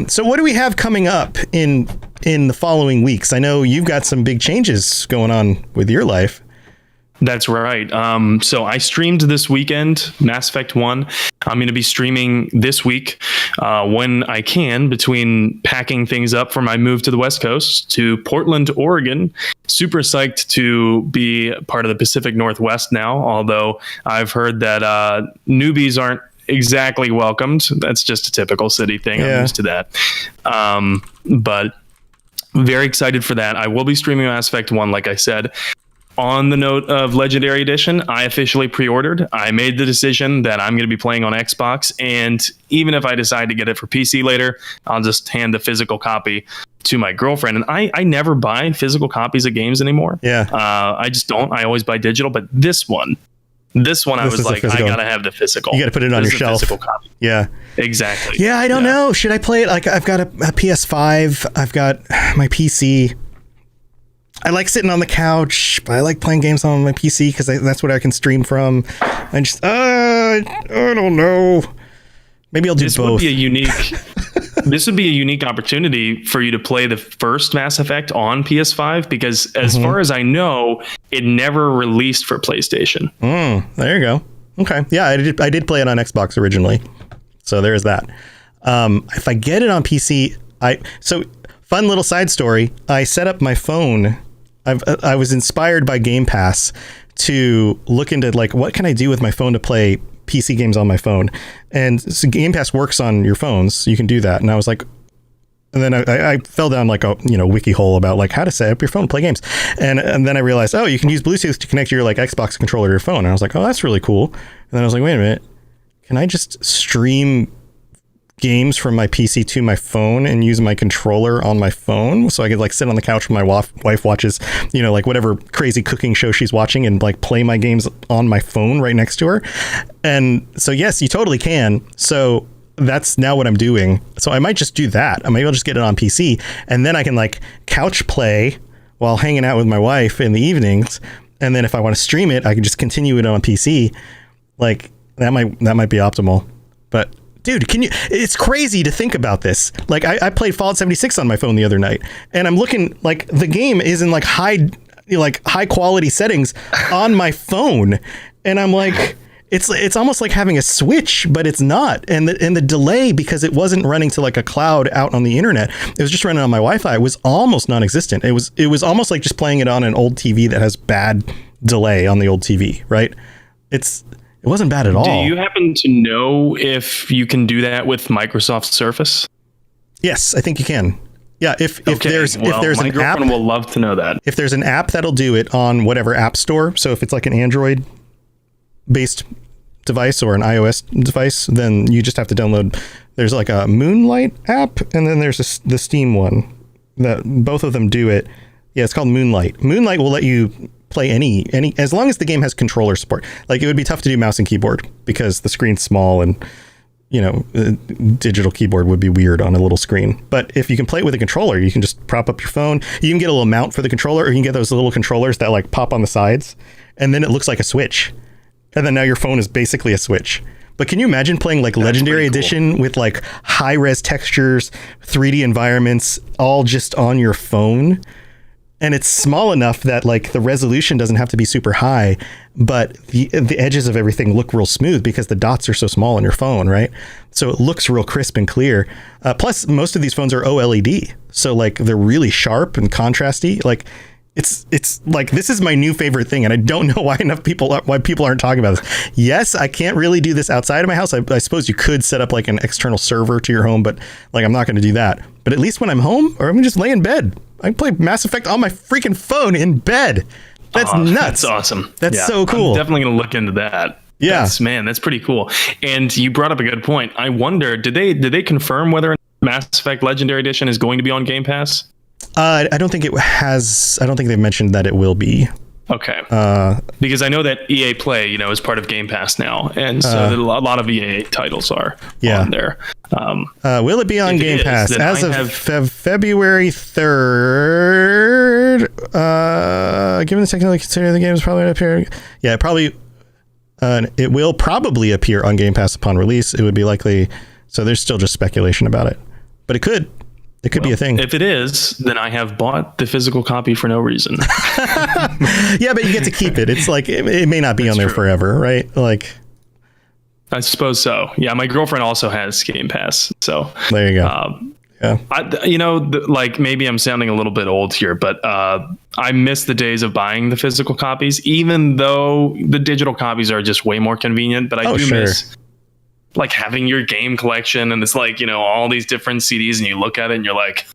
So what do we have coming up in the following weeks? I know you've got some big changes going on with your life. That's right. So I streamed this weekend, Mass Effect 1. I'm going to be streaming this week when I can, between packing things up for my move to the West Coast to Portland, Oregon. Super psyched to be part of the Pacific Northwest now, although I've heard that newbies aren't exactly welcomed. That's just a typical city thing. Yeah. I'm used to that. But very excited for that. I will be streaming Mass Effect 1, like I said. On the note of Legendary Edition, I officially pre-ordered. I made the decision that I'm going to be playing on Xbox, and even if I decide to get it for PC later, I'll just hand the physical copy to my girlfriend. And I never buy physical copies of games anymore. Yeah. I just don't. I always buy digital, but this one I was like, I gotta have the physical. You gotta put it on your shelf. Physical copy. Yeah. Exactly. Yeah, I don't know. Should I play it? Like, I've got a PS5. I've got my PC. I like sitting on the couch, but I like playing games on my PC because that's what I can stream from. I just, I don't know. Maybe I'll do both. This would be a unique opportunity for you to play the first Mass Effect on PS5, because as far as I know, it never released for PlayStation. There you go. Okay. Yeah, I did play it on Xbox originally. So there's that. If I get it on PC, so fun little side story. I set up my phone. I was inspired by Game Pass to look into what can I do with my phone to play PC games on my phone. And so Game Pass works on your phones. So you can do that. And I was like, and then I fell down a wiki hole about how to set up your phone to play games. And then I realized, you can use Bluetooth to connect your Xbox controller to your phone. And I was like, oh, that's really cool. And then I was like, wait a minute, can I just stream games from my PC to my phone and use my controller on my phone. So I could like sit on the couch when my wife watches, you know, like whatever crazy cooking show she's watching and like play my games on my phone right next to her. And so, yes, you totally can. So that's now what I'm doing. So I might just do that. Maybe I'll just get it on PC and then I can like couch play while hanging out with my wife in the evenings. And then if I want to stream it, I can just continue it on PC. Like that might be optimal. But dude, it's crazy to think about this. Like I played Fallout 76 on my phone the other night and I'm looking like the game is in like high quality settings on my phone. And I'm like, it's almost like having a Switch, but it's not. And the delay, because it wasn't running to like a cloud out on the internet, it was just running on my Wi-Fi. It was almost non-existent. It was almost like just playing it on an old TV that has bad delay on the old TV, right? It wasn't bad at all. Do you happen to know if you can do that with Microsoft Surface? Yes, I think you can. Yeah, if there's my an app, will love to know that. If there's an app that'll do it on whatever app store, so if it's like an Android based device or an iOS device, then you just have to download. There's like a Moonlight app, and then there's the Steam one. That both of them do it. Yeah, it's called Moonlight. Moonlight will let you play any as long as the game has controller support. Like it would be tough to do mouse and keyboard because the screen's small and you know digital keyboard would be weird on a little screen. But if you can play it with a controller, you can just prop up your phone. You can get a little mount for the controller, or you can get those little controllers that like pop on the sides, and then it looks like a Switch. And then now your phone is basically a Switch. But can you imagine playing like Legendary Edition with like high res textures, 3D environments, all just on your phone? And it's small enough that like the resolution doesn't have to be super high, but the edges of everything look real smooth because the dots are so small on your phone, right? So it looks real crisp and clear. Plus, most of these phones are OLED, so like they're really sharp and contrasty. Like it's like this is my new favorite thing, and I don't know why people aren't talking about this. Yes, I can't really do this outside of my house. I suppose you could set up like an external server to your home, but like I'm not going to do that. But at least when I'm home, or I'm just lay in bed, I can play Mass Effect on my freaking phone in bed. That's nuts. That's awesome. That's so cool. I'm definitely going to look into that. Yeah, that's pretty cool. And you brought up a good point. I wonder, did they confirm whether Mass Effect Legendary Edition is going to be on Game Pass? I don't think it has. I don't think they've mentioned that it will be. Okay. Because I know that EA Play, is part of Game Pass now, and so a lot of EA titles are on there. Will it be on Game Pass as of February 3rd? Given the technically considering the game is probably going to appear. Yeah, probably. It will probably appear on Game Pass upon release. It would be likely. So there's still just speculation about it, but it could. It could be a thing. If it is, then I have bought the physical copy for no reason. Yeah, but you get to keep it. It's like it may not be on there forever, right? Like, I suppose so. Yeah, my girlfriend also has Game Pass, so there you go. Yeah, like maybe I'm sounding a little bit old here, but I miss the days of buying the physical copies, even though the digital copies are just way more convenient. But I do miss like having your game collection, and it's like, all these different CDs, and you look at it and you're like,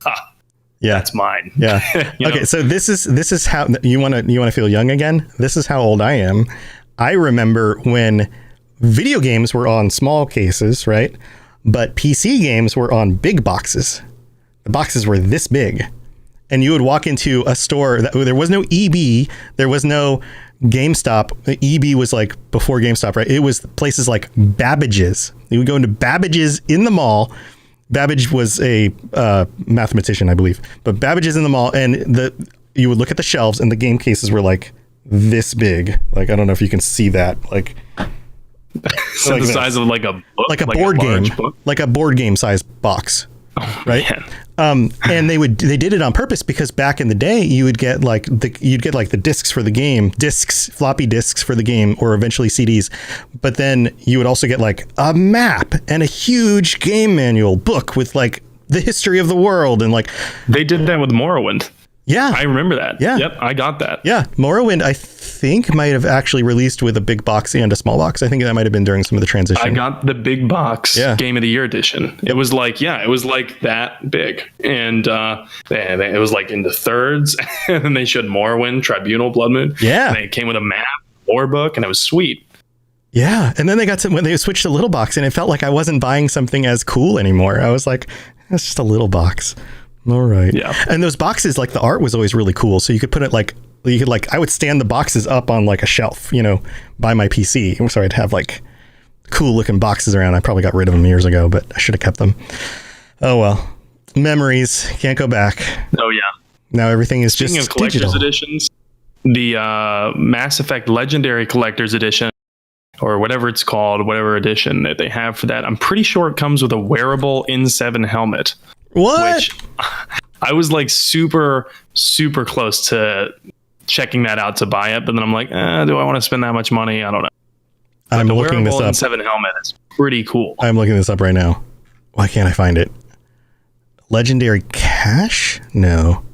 yeah, that's mine. Yeah. Okay. So this is how you want to feel young again. This is how old I am. I remember when video games were on small cases, right? But PC games were on big boxes. The boxes were this big, and you would walk into a store that there was no EB, there was no GameStop. EB was like before GameStop, right? It was places like Babbage's. You would go into Babbage's in the mall. Babbage was a mathematician, I believe, but Babbage's in the mall, and you would look at the shelves, and the game cases were like this big. Like, I don't know if you can see that. Like, so like the size of like a book, like a board game, like a board game size box. Right. Man. And they did it on purpose because back in the day you would get like the discs for the game, floppy discs for the game, or eventually CDs. But then you would also get like a map and a huge game manual book with like the history of the world, and like they did that with Morrowind. Yeah, I remember that. Yeah. Yep, I got that. Yeah, Morrowind, I think, might have actually released with a big box and a small box. I think that might have been during some of the transition. I got the big box Game of the Year edition. It was like, that big. And it was like in the thirds. And then they showed Morrowind, Tribunal, Blood Moon. Yeah. And it came with a map, lore book, and it was sweet. Yeah, and then when they switched to little box, and it felt like I wasn't buying something as cool anymore. I was like, that's just a little box. All right. Yeah. And those boxes, like the art was always really cool. So you could put it I would stand the boxes up on like a shelf, by my PC. So I'd have like cool looking boxes around. I probably got rid of them years ago, but I should have kept them. Oh well, memories, can't go back. Oh yeah. Now everything is Speaking just of collector's digital. editions, the Mass Effect Legendary Collector's Edition, or whatever it's called, whatever edition that they have for that, I'm pretty sure it comes with a wearable N7 helmet. What? Which I was like super, super close to checking that out to buy it, but then I'm like, do I want to spend that much money? I don't know. I'm the looking this wearable up. N7 helmet is pretty cool. I'm looking this up right now. Why can't I find it? Legendary Cash? No.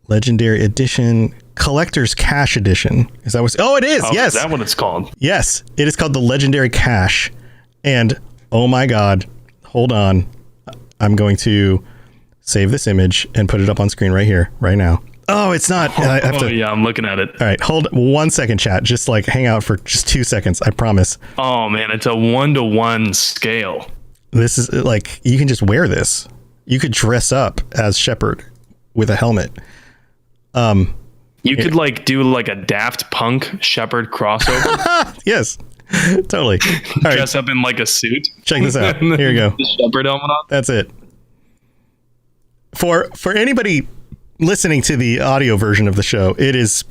Legendary Edition. Collector's Cash Edition. Is that what? Oh, it is. Yes. Is that what it's called? Yes. It is called the Legendary Cash. And oh my God. Hold on. I'm going to save this image and put it up on screen right here, right now. Oh, it's not. I have to. Yeah, I'm looking at it. All right. Hold 1 second, chat. Just like hang out for just 2 seconds. I promise. Oh man, it's a 1-to-1 scale. This is like, you can just wear this. You could dress up as Shepard with a helmet. You could like do like a Daft Punk Shepard crossover. Yes, totally. All right, Dress up in like a suit. check this out. Here you go. The Shepard helmet on. That's it. For anybody listening to the audio version of the show, it is,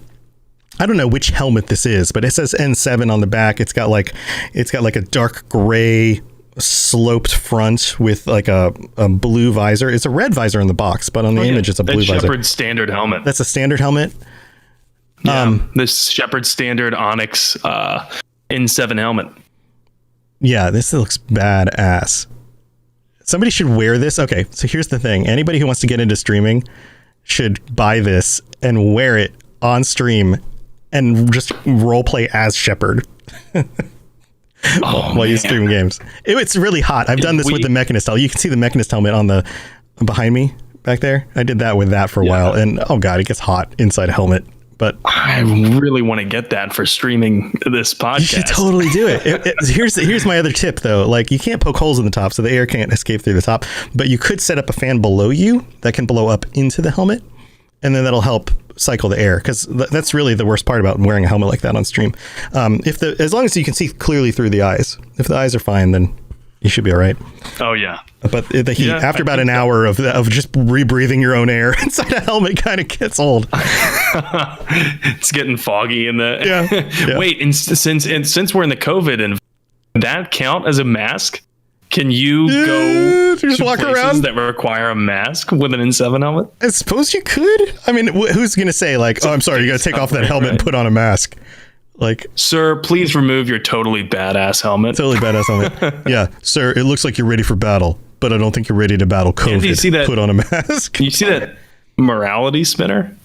I don't know which helmet this is, but it says N7 on the back. It's got like a dark gray sloped front with like a blue visor. It's a red visor in the box, but on the image it's a blue visor. Shepard's standard helmet. That's a standard helmet. Yeah, this Shepard standard Onyx N7 helmet. Yeah, this looks badass. Somebody should wear this. Okay, so here's the thing. Anybody who wants to get into streaming should buy this and wear it on stream and just roleplay as Shepard. While you stream games. It's really hot. I've done this with the Mechanist helmet. You can see the Mechanist helmet on the behind me back there. I did that with that for a while, and oh god, it gets hot inside a helmet. But I really want to get that for streaming this podcast. you should totally do it. Here's my other tip though. Like, you can't poke holes in the top, so the air can't escape through the top. But you could set up a fan below you that can blow up into the helmet, and then that'll help cycle the air, because that's really the worst part about wearing a helmet like that on stream. As long as you can see clearly through the eyes. If the eyes are fine, then you should be all right. Oh yeah. But the heat, after about an hour of just rebreathing your own air inside a helmet, kind of gets old. It's getting foggy in the. Yeah. Wait, and since we're in the COVID, and that count as a mask? Can you go just to walk places around that require a mask with an N7 helmet? I suppose you could. I mean, who's going to say like, oh, I'm sorry, you got to take off that helmet and put on a mask? Like, sir, please remove your totally badass helmet. Totally badass helmet. Yeah, sir, it looks like you're ready for battle, but I don't think you're ready to battle COVID. You see that? Put on a mask. You see that morality spinner?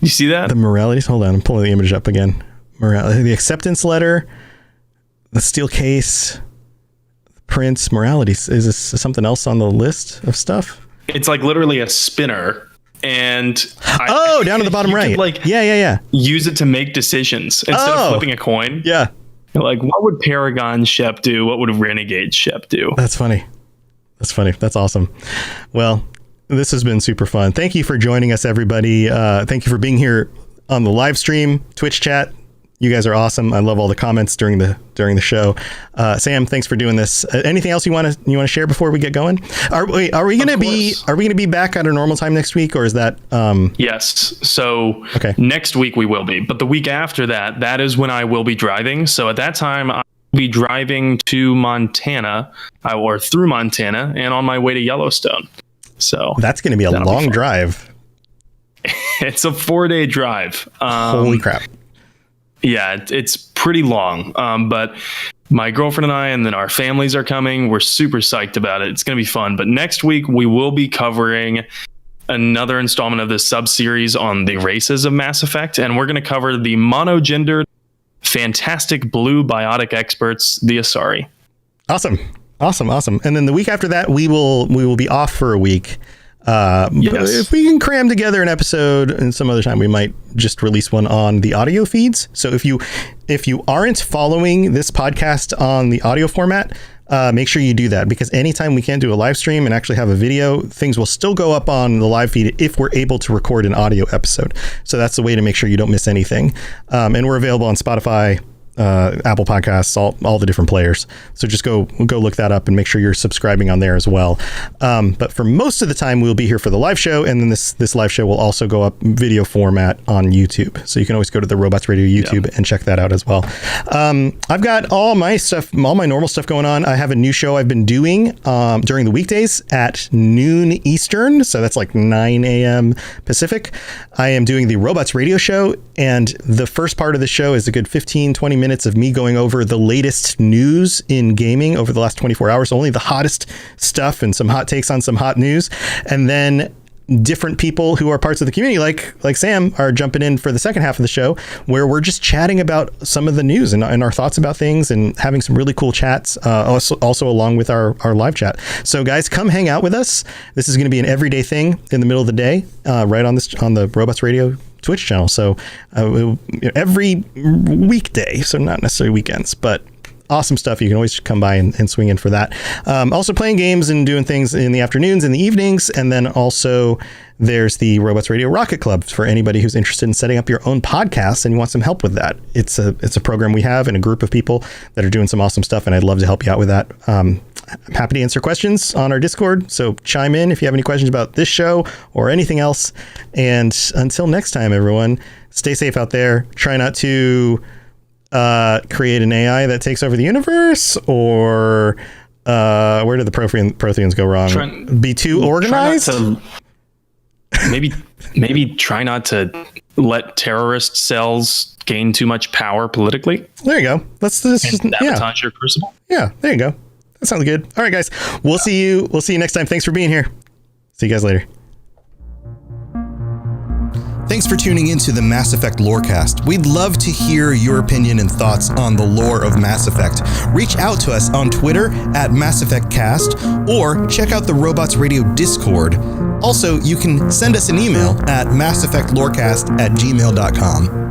You see that? The moralities. Hold on, I'm pulling the image up again. The acceptance letter, the steel case, the prints, moralities. Is this something else on the list of stuff? It's like literally a spinner. And down at the bottom right. Could, like, yeah. Use it to make decisions instead of flipping a coin. Yeah. Like, what would Paragon Shep do? What would Renegade Shep do? That's funny. That's awesome. Well, this has been super fun. Thank you for joining us, everybody. Thank you for being here on the live stream, Twitch chat. You guys are awesome. I love all the comments during the show. Sam, thanks for doing this. Anything else you want to share before we get going? Are we going to be back at our normal time next week, or is that? Yes. So okay. Next week we will be, but the week after that is when I will be driving. So at that time I'll be driving to Montana, or through Montana, and on my way to Yellowstone. So that's going to be a long drive. It's a 4-day drive. Holy crap. Yeah, it's pretty long, but my girlfriend and I, and then our families are coming. We're super psyched about it. It's going to be fun. But next week, we will be covering another installment of this sub-series on the races of Mass Effect, and we're going to cover the monogendered, fantastic blue biotic experts, the Asari. Awesome. And then the week after that, we will be off for a week. But if we can cram together an episode and some other time, we might just release one on the audio feeds. So if you aren't following this podcast on the audio format, make sure you do that, because anytime we can't do a live stream and actually have a video, things will still go up on the live feed if we're able to record an audio episode. So that's the way to make sure you don't miss anything. And we're available on Spotify, Apple Podcasts, all the different players. So just go look that up and make sure you're subscribing on there as well. But for most of the time, we'll be here for the live show, and then this live show will also go up video format on YouTube. So you can always go to the Robots Radio YouTube and check that out as well. I've got all my normal stuff going on. I have a new show I've been doing during the weekdays at noon Eastern. So that's like 9 a.m. Pacific. I am doing the Robots Radio Show, and the first part of the show is a good 15-20 minutes of me going over the latest news in gaming over the last 24 hours. Only the hottest stuff and some hot takes on some hot news. And then different people who are parts of the community, like Sam, are jumping in for the second half of the show, where we're just chatting about some of the news and our thoughts about things, and having some really cool chats, also along with our live chat. So guys, come hang out with us. This is going to be an everyday thing in the middle of the day, right on the Robots Radio Twitch channel. So every weekday, so not necessarily weekends, but awesome stuff. You can always come by and swing in for that. Also playing games and doing things in the afternoons and the evenings. And then also there's the Robots Radio Rocket Club for anybody who's interested in setting up your own podcast and you want some help with that. It's a program we have and a group of people that are doing some awesome stuff, and I'd love to help you out with that. I'm happy to answer questions on our Discord, so chime in if you have any questions about this show or anything else. And until next time, everyone, stay safe out there. Try not to create an AI that takes over the universe, or where did the Protheans go wrong? Be too organized? Maybe try not to let terrorist cells gain too much power politically. There you go. Let's just sabotage your crucible. Yeah, there you go. That sounds good. All right, guys. We'll see you next time. Thanks for being here. See you guys later. Thanks for tuning into the Mass Effect Lorecast. We'd love to hear your opinion and thoughts on the lore of Mass Effect. Reach out to us on Twitter at Mass Effect Cast, or check out the Robots Radio Discord. Also, you can send us an email at masseffectlorecast@gmail.com.